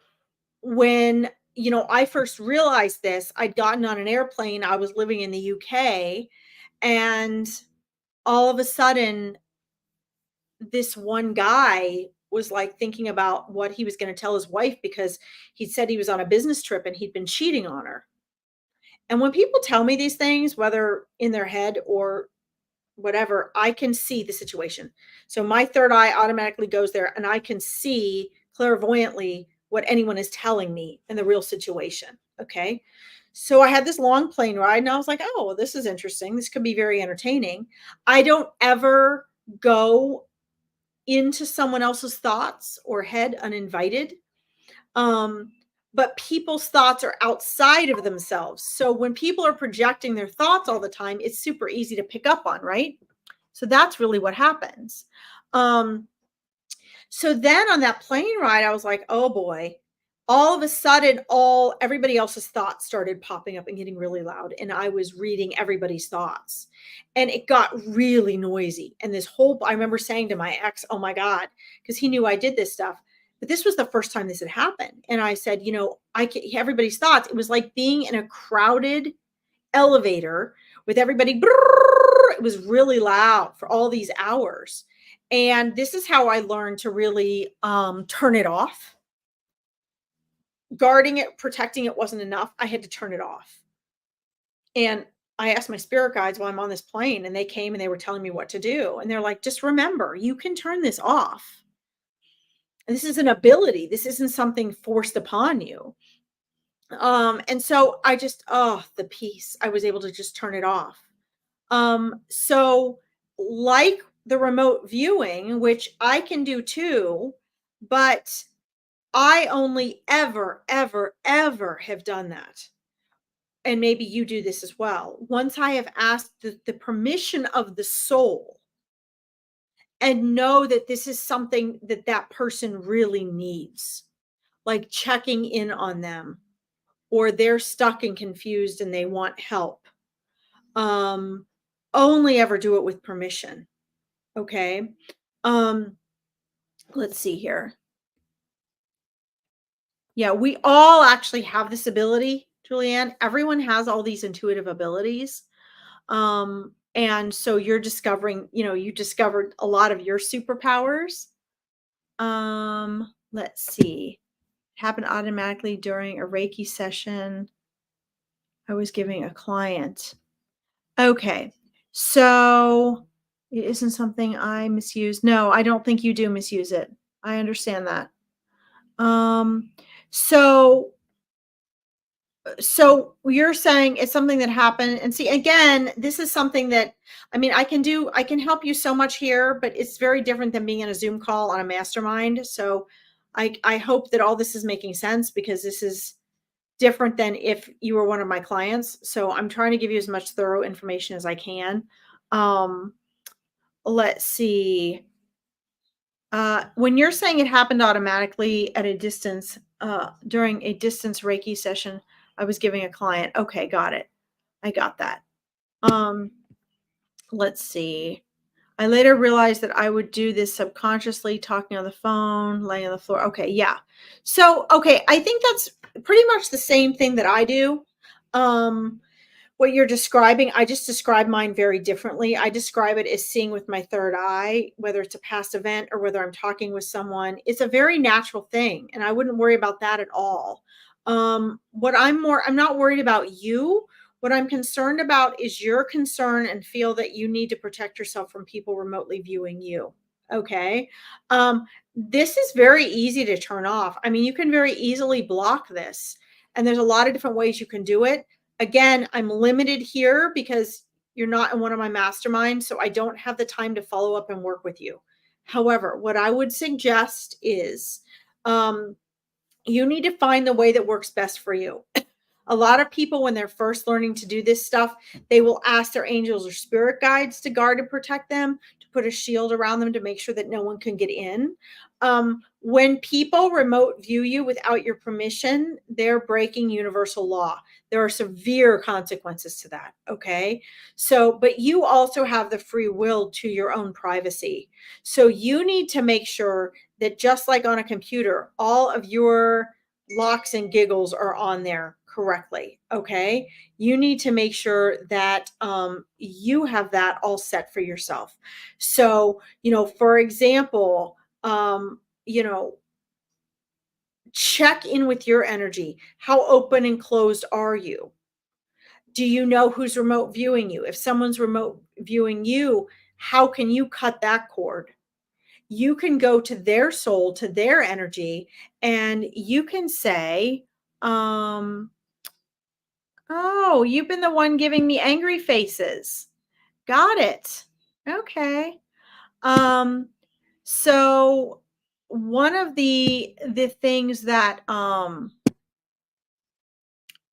when, I first realized this, I'd gotten on an airplane. I was living in the UK, and all of a sudden, this one guy was like thinking about what he was going to tell his wife because he said he was on a business trip and he'd been cheating on her. And when people tell me these things, whether in their head or whatever, I can see the situation. So my third eye automatically goes there and I can see clairvoyantly what anyone is telling me in the real situation. Okay. So I had this long plane ride and I was like, oh, well, this is interesting. This could be very entertaining. I don't ever go into someone else's thoughts or head uninvited. But people's thoughts are outside of themselves. So when people are projecting their thoughts all the time, it's super easy to pick up on, right? So that's really what happens. So then on that plane ride, I was like, oh boy, all of a sudden, everybody else's thoughts started popping up and getting really loud. And I was reading everybody's thoughts and it got really noisy. And I remember saying to my ex, oh my God, because he knew I did this stuff. But this was the first time this had happened. And I said, everybody's thoughts. It was like being in a crowded elevator with everybody. It was really loud for all these hours. And this is how I learned to really turn it off. Guarding it, protecting it wasn't enough. I had to turn it off. And I asked my spirit guides while I'm on this plane, and they came and they were telling me what to do. And they're like, just remember, you can turn this off. And this is an ability. This isn't something forced upon you. And so the peace, I was able to just turn it off. So like the remote viewing, which I can do too, but I only ever have done that. And maybe you do this as well. Once I have asked the permission of the soul and know that this is something that person really needs, like checking in on them, or they're stuck and confused and they want help. Only ever do it with permission. Okay. Let's see here. Yeah, we all actually have this ability, Julianne. Everyone has all these intuitive abilities. And so you're discovering, you discovered a lot of your superpowers. Let's see. It happened automatically during a Reiki session I was giving a client. Okay. So it isn't something I misuse. No, I don't think you do misuse it. I understand that. So So you're saying it's something that happened, and see, again, this is something that, I mean, I can help you so much here, but it's very different than being in a Zoom call on a mastermind. So I hope that all this is making sense, because this is different than if you were one of my clients. So I'm trying to give you as much thorough information as I can. Um, let's see. When you're saying it happened automatically at a distance, during a distance Reiki session I was giving a client. Okay, got it. I got that. Um, let's see. I later realized that I would do this subconsciously, talking on the phone, laying on the floor. Okay, yeah. So, okay, I think that's pretty much the same thing that I do. Um, what you're describing, I just describe mine very differently. I describe it as seeing with my third eye, whether it's a past event or whether I'm talking with someone. It's a very natural thing, and I wouldn't worry about that at all. I'm not worried about you. What I'm concerned about is your concern and feel that you need to protect yourself from people remotely viewing you. Okay. This is very easy to turn off. I mean, you can very easily block this, and there's a lot of different ways you can do it. Again, I'm limited here because you're not in one of my masterminds, so I don't have the time to follow up and work with you. However, what I would suggest is, um, you need to find the way that works best for you. A lot of people, when they're first learning to do this stuff, they will ask their angels or spirit guides to guard and protect them, to put a shield around them to make sure that no one can get in. When people remote view you without your permission, they're breaking universal law. There are severe consequences to that. Okay. So, but you also have the free will to your own privacy. So you need to make sure that, just like on a computer, all of your locks and giggles are on there correctly. Okay. You need to make sure that you have that all set for yourself. So, for example, you know, check in with your energy. How open and closed are you? Do you know who's remote viewing you? If someone's remote viewing you, how can you cut that cord? You can go to their soul, to their energy, and you can say, oh, you've been the one giving me angry faces. Got it. Okay. Um, so one of the things that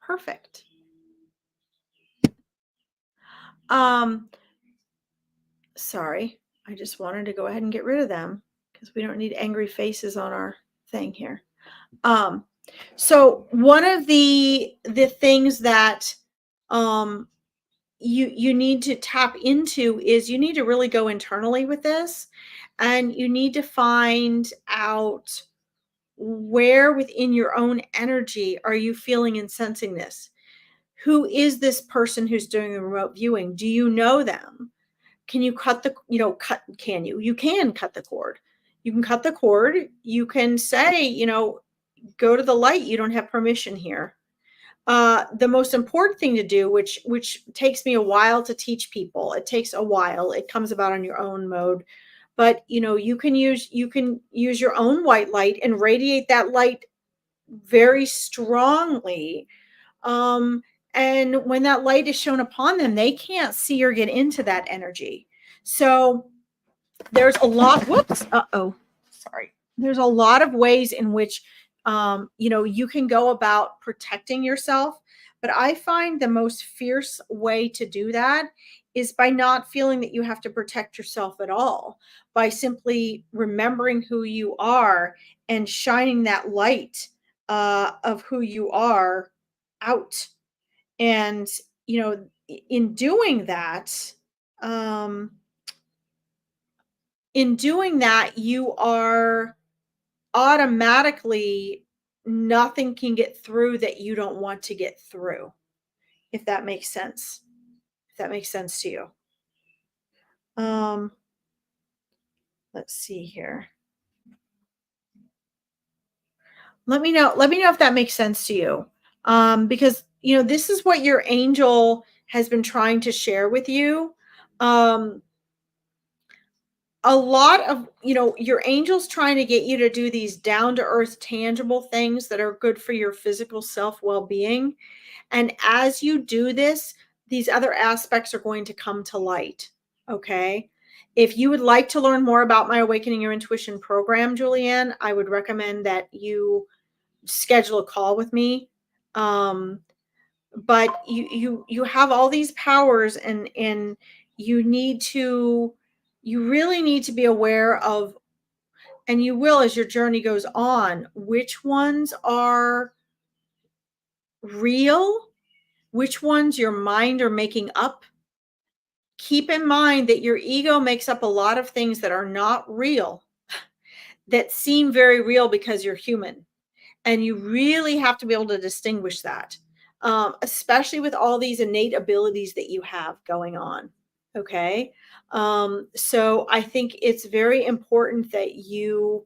perfect. Um, sorry. I just wanted to go ahead and get rid of them because we don't need angry faces on our thing here. Um, so one of the things that um you need to tap into is, you need to really go internally with this, and you need to find out, where within your own energy are you feeling and sensing this? Who is this person who's doing the remote viewing? Do you know them? Can you cut the, can you can cut the cord. You can cut the cord. You can say, go to the light. You don't have permission here. The most important thing to do, which takes me a while to teach people, it takes a while. It comes about on your own mode, but you can use your own white light and radiate that light very strongly. Um, and when that light is shown upon them, they can't see or get into that energy. So there's a lot. Whoops. Uh-oh. Sorry. There's a lot of ways in which you can go about protecting yourself, but I find the most fierce way to do that is by not feeling that you have to protect yourself at all, by simply remembering who you are and shining that light of who you are out. And in doing that, um, you are automatically, nothing can get through that you don't want to get through, if that makes sense. If that makes sense to you. Um, let's see here. Let me know if that makes sense to you. Because this is what your angel has been trying to share with you. Um, a lot of, your angels trying to get you to do these down to earth, tangible things that are good for your physical self well being. And as you do this, these other aspects are going to come to light. Okay. If you would like to learn more about my Awakening Your Intuition program, Julianne, I would recommend that you schedule a call with me. But you have all these powers, and you really need to be aware of, and you will as your journey goes on, which ones are real, which ones your mind are making up. Keep in mind that your ego makes up a lot of things that are not real, that seem very real because you're human. And you really have to be able to distinguish that, especially with all these innate abilities that you have going on. Okay. So I think it's very important that you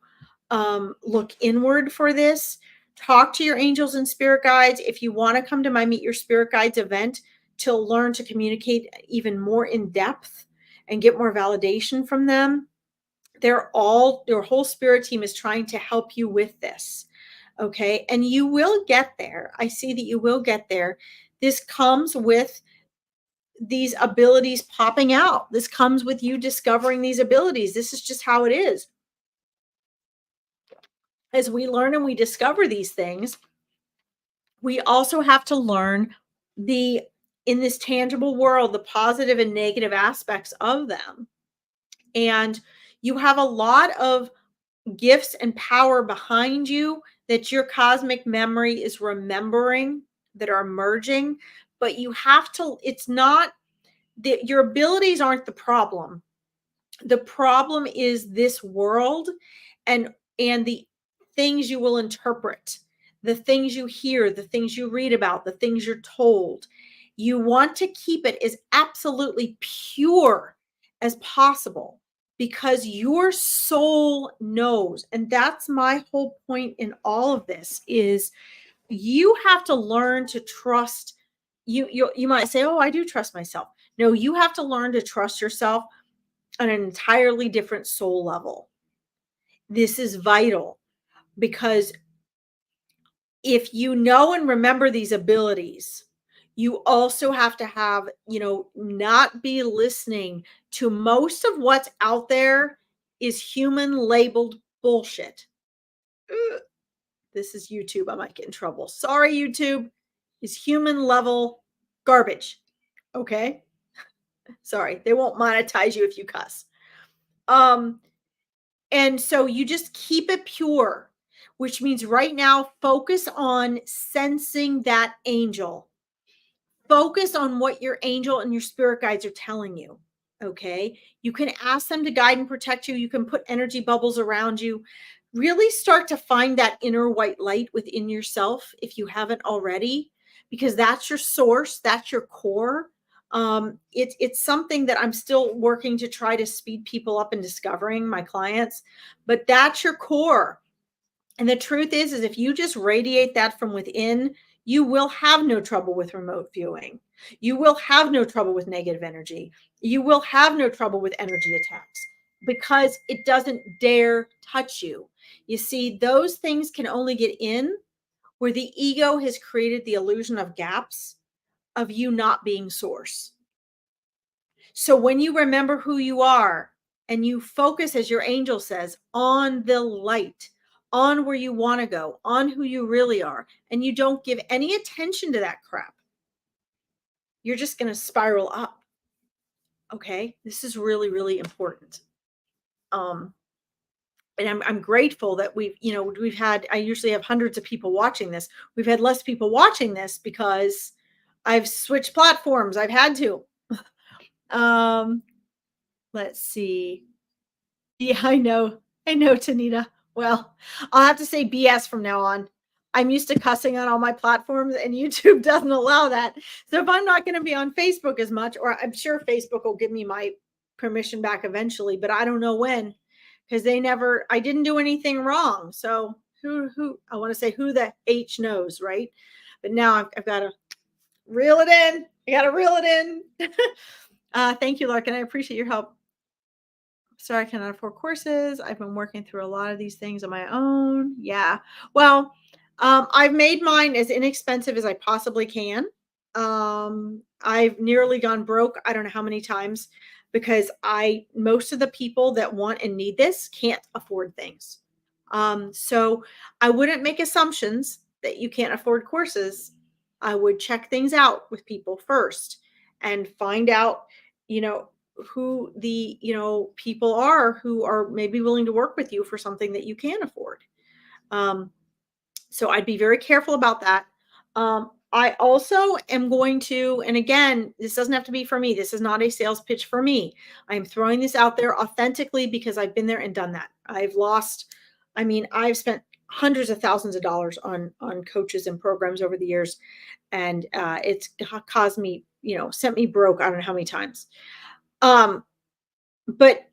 look inward for this. Talk to your angels and spirit guides. If you want to come to my Meet Your Spirit Guides event to learn to communicate even more in depth and get more validation from them, your whole spirit team is trying to help you with this. Okay. And you will get there. I see that you will get there. This comes with these abilities popping out. This comes with you discovering these abilities. This is just how it is. As we learn and we discover these things, we also have to learn in this tangible world, the positive and negative aspects of them. And you have a lot of gifts and power behind you that your cosmic memory is remembering, that are emerging. But you have to, it's not that your abilities aren't the problem. The problem is this world, and the things you will interpret, the things you hear, the things you read about, the things you're told. You want to keep it as absolutely pure as possible, because your soul knows. And that's my whole point in all of this, is you have to learn to trust. You might say, oh, I do trust myself. No, you have to learn to trust yourself on an entirely different soul level. This is vital, because if you know and remember these abilities, you also have to have, not be listening to most of what's out there is human labeled bullshit. Ugh. This is YouTube. I might get in trouble. Sorry, YouTube. Is human level garbage. Okay. Sorry. They won't monetize you if you cuss. And so you just keep it pure, which means right now, focus on sensing that angel. Focus on what your angel and your spirit guides are telling you. Okay. You can ask them to guide and protect you. You can put energy bubbles around you. Really start to find that inner white light within yourself if you haven't already, because that's your source, that's your core. It's something that I'm still working to try to speed people up in discovering, my clients, but that's your core. And the truth is if you just radiate that from within, you will have no trouble with remote viewing. You will have no trouble with negative energy. You will have no trouble with energy attacks, because it doesn't dare touch you. You see, those things can only get in where the ego has created the illusion of gaps, of you not being source. So when you remember who you are and you focus, as your angel says, on the light, on where you want to go, on who you really are, and you don't give any attention to that crap, you're just going to spiral up. Okay. This is really, really important. And I'm grateful that we've had, I usually have hundreds of people watching this. We've had less people watching this because I've switched platforms. I've had to. Let's see. Yeah, I know, Tanita. Well, I'll have to say BS from now on. I'm used to cussing on all my platforms, and YouTube doesn't allow that. So if I'm not going to be on Facebook as much, or I'm sure Facebook will give me my permission back eventually, but I don't know when, because I didn't do anything wrong. So I want to say who the H knows, right? But now I've got to reel it in. I got to reel it in. Thank you, Larkin. I appreciate your help. Sorry, I cannot afford courses. I've been working through a lot of these things on my own. Yeah. Well, I've made mine as inexpensive as I possibly can. I've nearly gone broke. I don't know how many times because most of the people that want and need this can't afford things. So I wouldn't make assumptions that you can't afford courses. I would check things out with people first and find out, you know, who the, people are who are maybe willing to work with you for something that you can afford. Um, so I'd be very careful about that. I also am going to, and again, this doesn't have to be for me. This is not a sales pitch for me. I'm throwing this out there authentically because I've been there and done that. I've spent hundreds of thousands of dollars on coaches and programs over the years, and it's caused me, sent me broke. I don't know how many times. But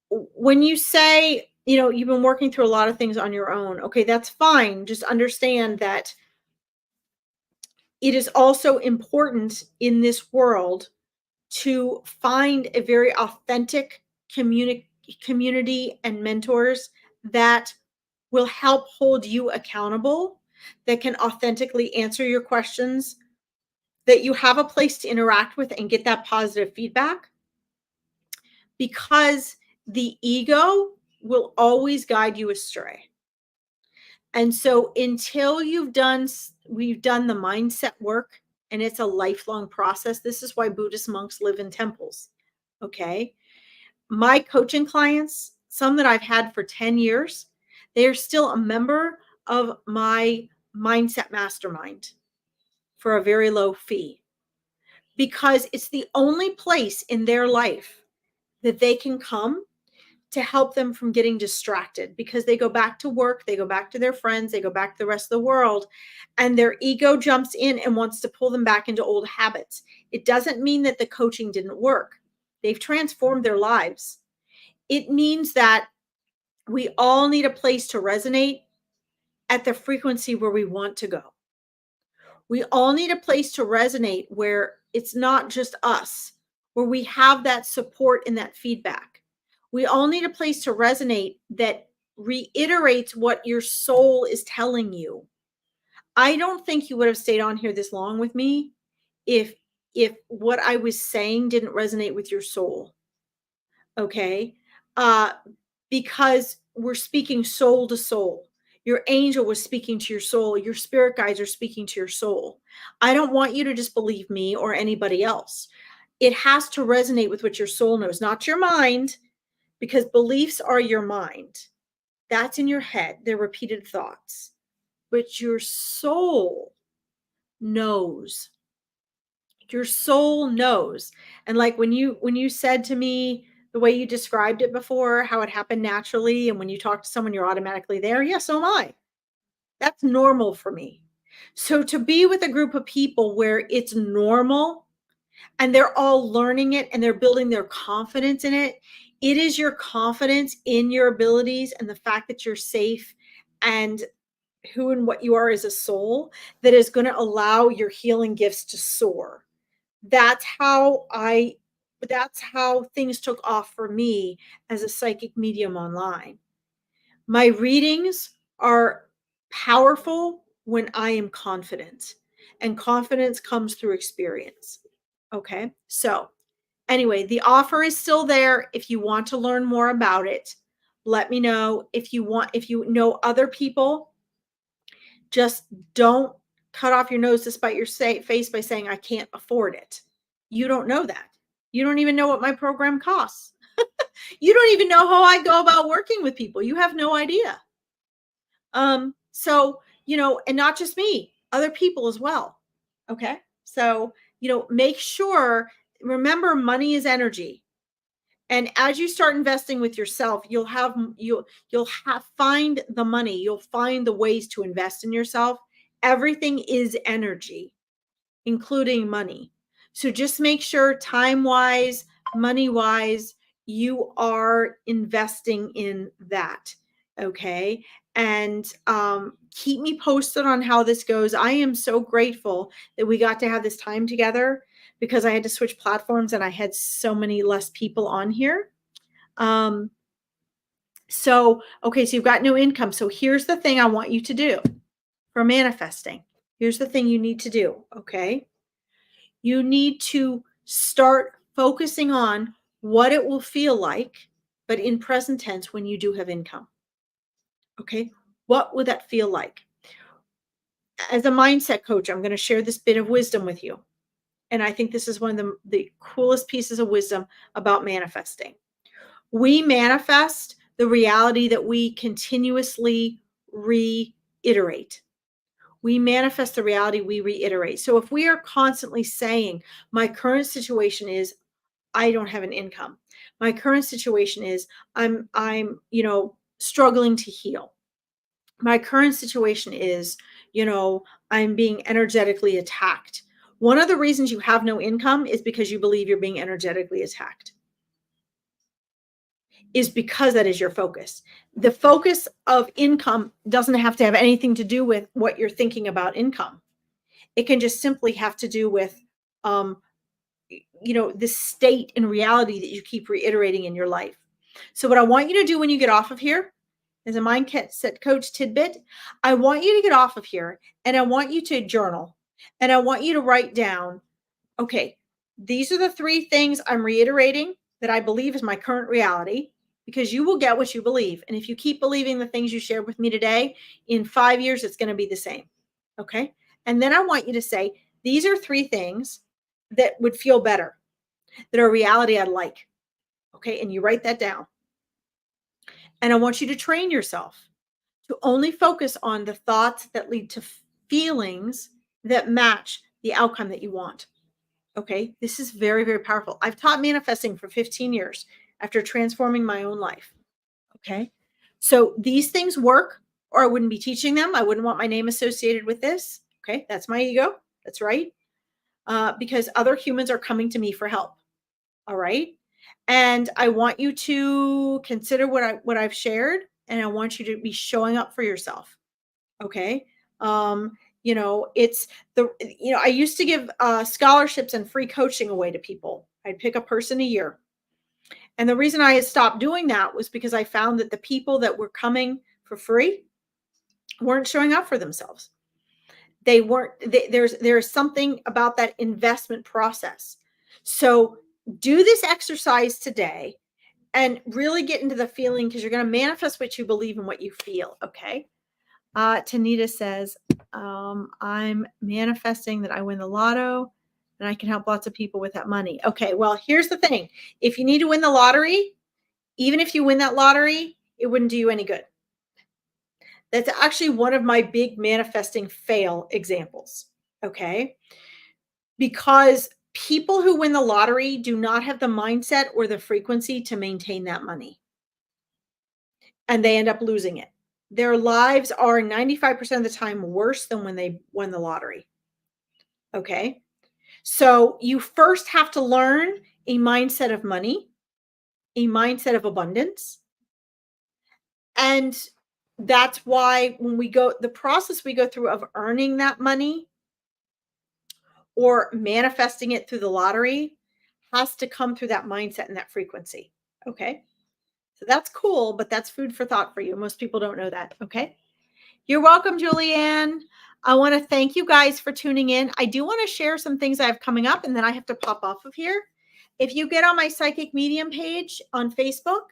when you say, you've been working through a lot of things on your own, okay, that's fine. Just understand that it is also important in this world to find a very authentic community and mentors that will help hold you accountable, that can authentically answer your questions, that you have a place to interact with and get that positive feedback, because the ego will always guide you astray. And so until we've done the mindset work, and it's a lifelong process. This is why Buddhist monks live in temples. Okay. My coaching clients, some that I've had for 10 years, they are still a member of my mindset mastermind for a very low fee, because it's the only place in their life that they can come to help them from getting distracted, because they go back to work, they go back to their friends, they go back to the rest of the world, and their ego jumps in and wants to pull them back into old habits. It doesn't mean that the coaching didn't work. They've transformed their lives. It means that we all need a place to resonate at the frequency where we want to go. We all need a place to resonate where it's not just us, where we have that support and that feedback. We all need a place to resonate that reiterates what your soul is telling you. I don't think you would have stayed on here this long with me if what I was saying didn't resonate with your soul. Okay? Because we're speaking soul to soul. Your angel was speaking to your soul. Your spirit guides are speaking to your soul. I don't want you to just believe me or anybody else. It has to resonate with what your soul knows, not your mind, because beliefs are your mind. That's in your head. They're repeated thoughts. But your soul knows. Your soul knows. And like when you said to me the way you described it before, how it happened naturally, and when you talk to someone, you're automatically there. Yeah, so am I. That's normal for me. So to be with a group of people where it's normal and they're all learning it and they're building their confidence in it, it is your confidence in your abilities and the fact that you're safe and who and what you are as a soul that is going to allow your healing gifts to soar. That's how things took off for me as a psychic medium online. My readings are powerful when I am confident, and confidence comes through experience. Okay. So anyway, the offer is still there. If you want to learn more about it, let me know. If you know other people, just don't cut off your nose to spite your face by saying, I can't afford it. You don't know that. You don't even know what my program costs. You don't even know how I go about working with people. You have no idea. So, and not just me, other people as well. Okay. So, make sure, remember, money is energy. And as you start investing with yourself, you'll find the money, you'll find the ways to invest in yourself. Everything is energy, including money. So just make sure time-wise, money-wise, you are investing in that. Okay. And keep me posted on how this goes. I am so grateful that we got to have this time together, because I had to switch platforms and I had so many less people on here. Okay, so you've got no income. So here's the thing I want you to do for manifesting. Here's the thing you need to do, okay? You need to start focusing on what it will feel like, but in present tense when you do have income. Okay? What would that feel like? As a mindset coach, I'm going to share this bit of wisdom with you. And I think this is one of the coolest pieces of wisdom about manifesting. We manifest the reality that we continuously reiterate. We manifest the reality we reiterate. So if we are constantly saying, my current situation is I don't have an income. My current situation is I'm struggling to heal. My current situation is, I'm being energetically attacked. One of the reasons you have no income is because you believe you're being energetically attacked. Is because that is your focus. The focus of income doesn't have to have anything to do with what you're thinking about income. It can just simply have to do with, this state and reality that you keep reiterating in your life. So what I want you to do when you get off of here, as a mindset coach tidbit, I want you to get off of here and I want you to journal and I want you to write down, okay, these are the 3 things I'm reiterating that I believe is my current reality, because you will get what you believe. And if you keep believing the things you shared with me today, in 5 years, it's going to be the same. Okay. And then I want you to say, these are 3 things that would feel better, that are reality I'd like. Okay. And you write that down. And I want you to train yourself to only focus on the thoughts that lead to feelings that match the outcome that you want. Okay. This is very, very powerful. I've taught manifesting for 15 years after transforming my own life. Okay. So these things work, or I wouldn't be teaching them. I wouldn't want my name associated with this. Okay. That's my ego. That's right. Because other humans are coming to me for help. All right. And I want you to consider what I've shared, and I want you to be showing up for yourself. Okay. It's I used to give scholarships and free coaching away to people. I'd pick a person a year. And the reason I had stopped doing that was because I found that the people that were coming for free weren't showing up for themselves. They weren't, there's something about that investment process. So do this exercise today and really get into the feeling, because you're going to manifest what you believe and what you feel. Okay. Tanita says, I'm manifesting that I win the lotto and I can help lots of people with that money. Okay. Well, here's the thing. If you need to win the lottery, even if you win that lottery, it wouldn't do you any good. That's actually one of my big manifesting fail examples. Okay. Because people who win the lottery do not have the mindset or the frequency to maintain that money. And they end up losing it. Their lives are 95% of the time worse than when they won the lottery. Okay. So you first have to learn a mindset of money, a mindset of abundance. And that's why when the process we go through of earning that money or manifesting it through the lottery has to come through that mindset and that frequency. Okay. So that's cool, but that's food for thought for you. Most people don't know that. Okay. You're welcome, Julianne. I want to thank you guys for tuning in. I do want to share some things I have coming up, and then I have to pop off of here. If you get on my Psychic Medium page on Facebook,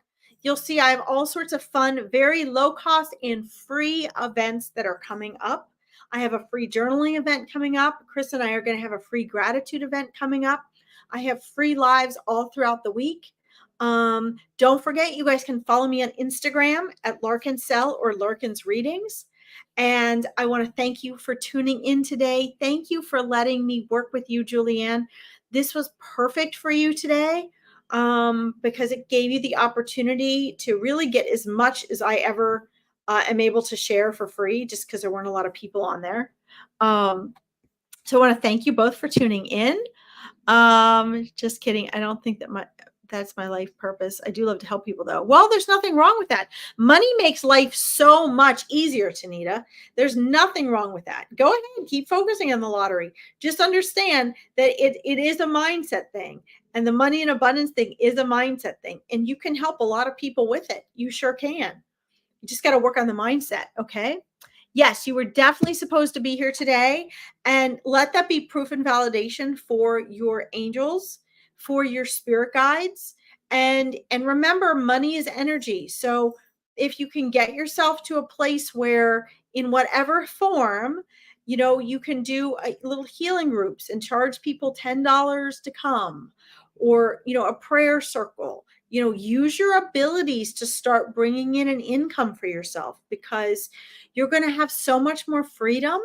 you'll see I have all sorts of fun, very low cost and free events that are coming up. I have a free journaling event coming up. Chris and I are going to have a free gratitude event coming up. I have free lives all throughout the week. Don't forget, you guys can follow me on Instagram at Larkin Cell or Larkin's Readings. And I want to thank you for tuning in today. Thank you for letting me work with you, Julianne. This was perfect for you today because it gave you the opportunity to really get as much as I ever am able to share for free, just because there weren't a lot of people on there. So I want to thank you both for tuning in. Just kidding. I don't think that's my life purpose. I do love to help people though. Well, there's nothing wrong with that. Money makes life so much easier, Tanita. There's nothing wrong with that. Go ahead and keep focusing on the lottery. Just understand that it is a mindset thing. And the money and abundance thing is a mindset thing. And you can help a lot of people with it. You sure can. You just got to work on the mindset. Okay. Yes, you were definitely supposed to be here today, and let that be proof and validation for your angels, for your spirit guides. And remember, money is energy. So if you can get yourself to a place where, in whatever form, you can do little healing groups and charge people $10 to come, or a prayer circle. Use your abilities to start bringing in an income for yourself, because you're going to have so much more freedom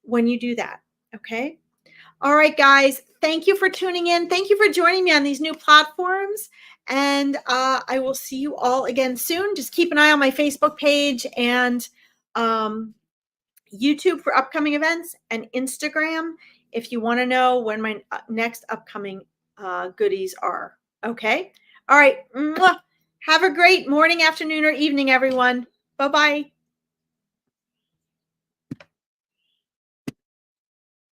when you do that. Okay. All right, guys. Thank you for tuning in. Thank you for joining me on these new platforms. And I will see you all again soon. Just keep an eye on my Facebook page and YouTube for upcoming events, and Instagram if you want to know when my next upcoming goodies are. Okay. All right. Mwah. Have a great morning, afternoon, or evening, everyone. Bye-bye.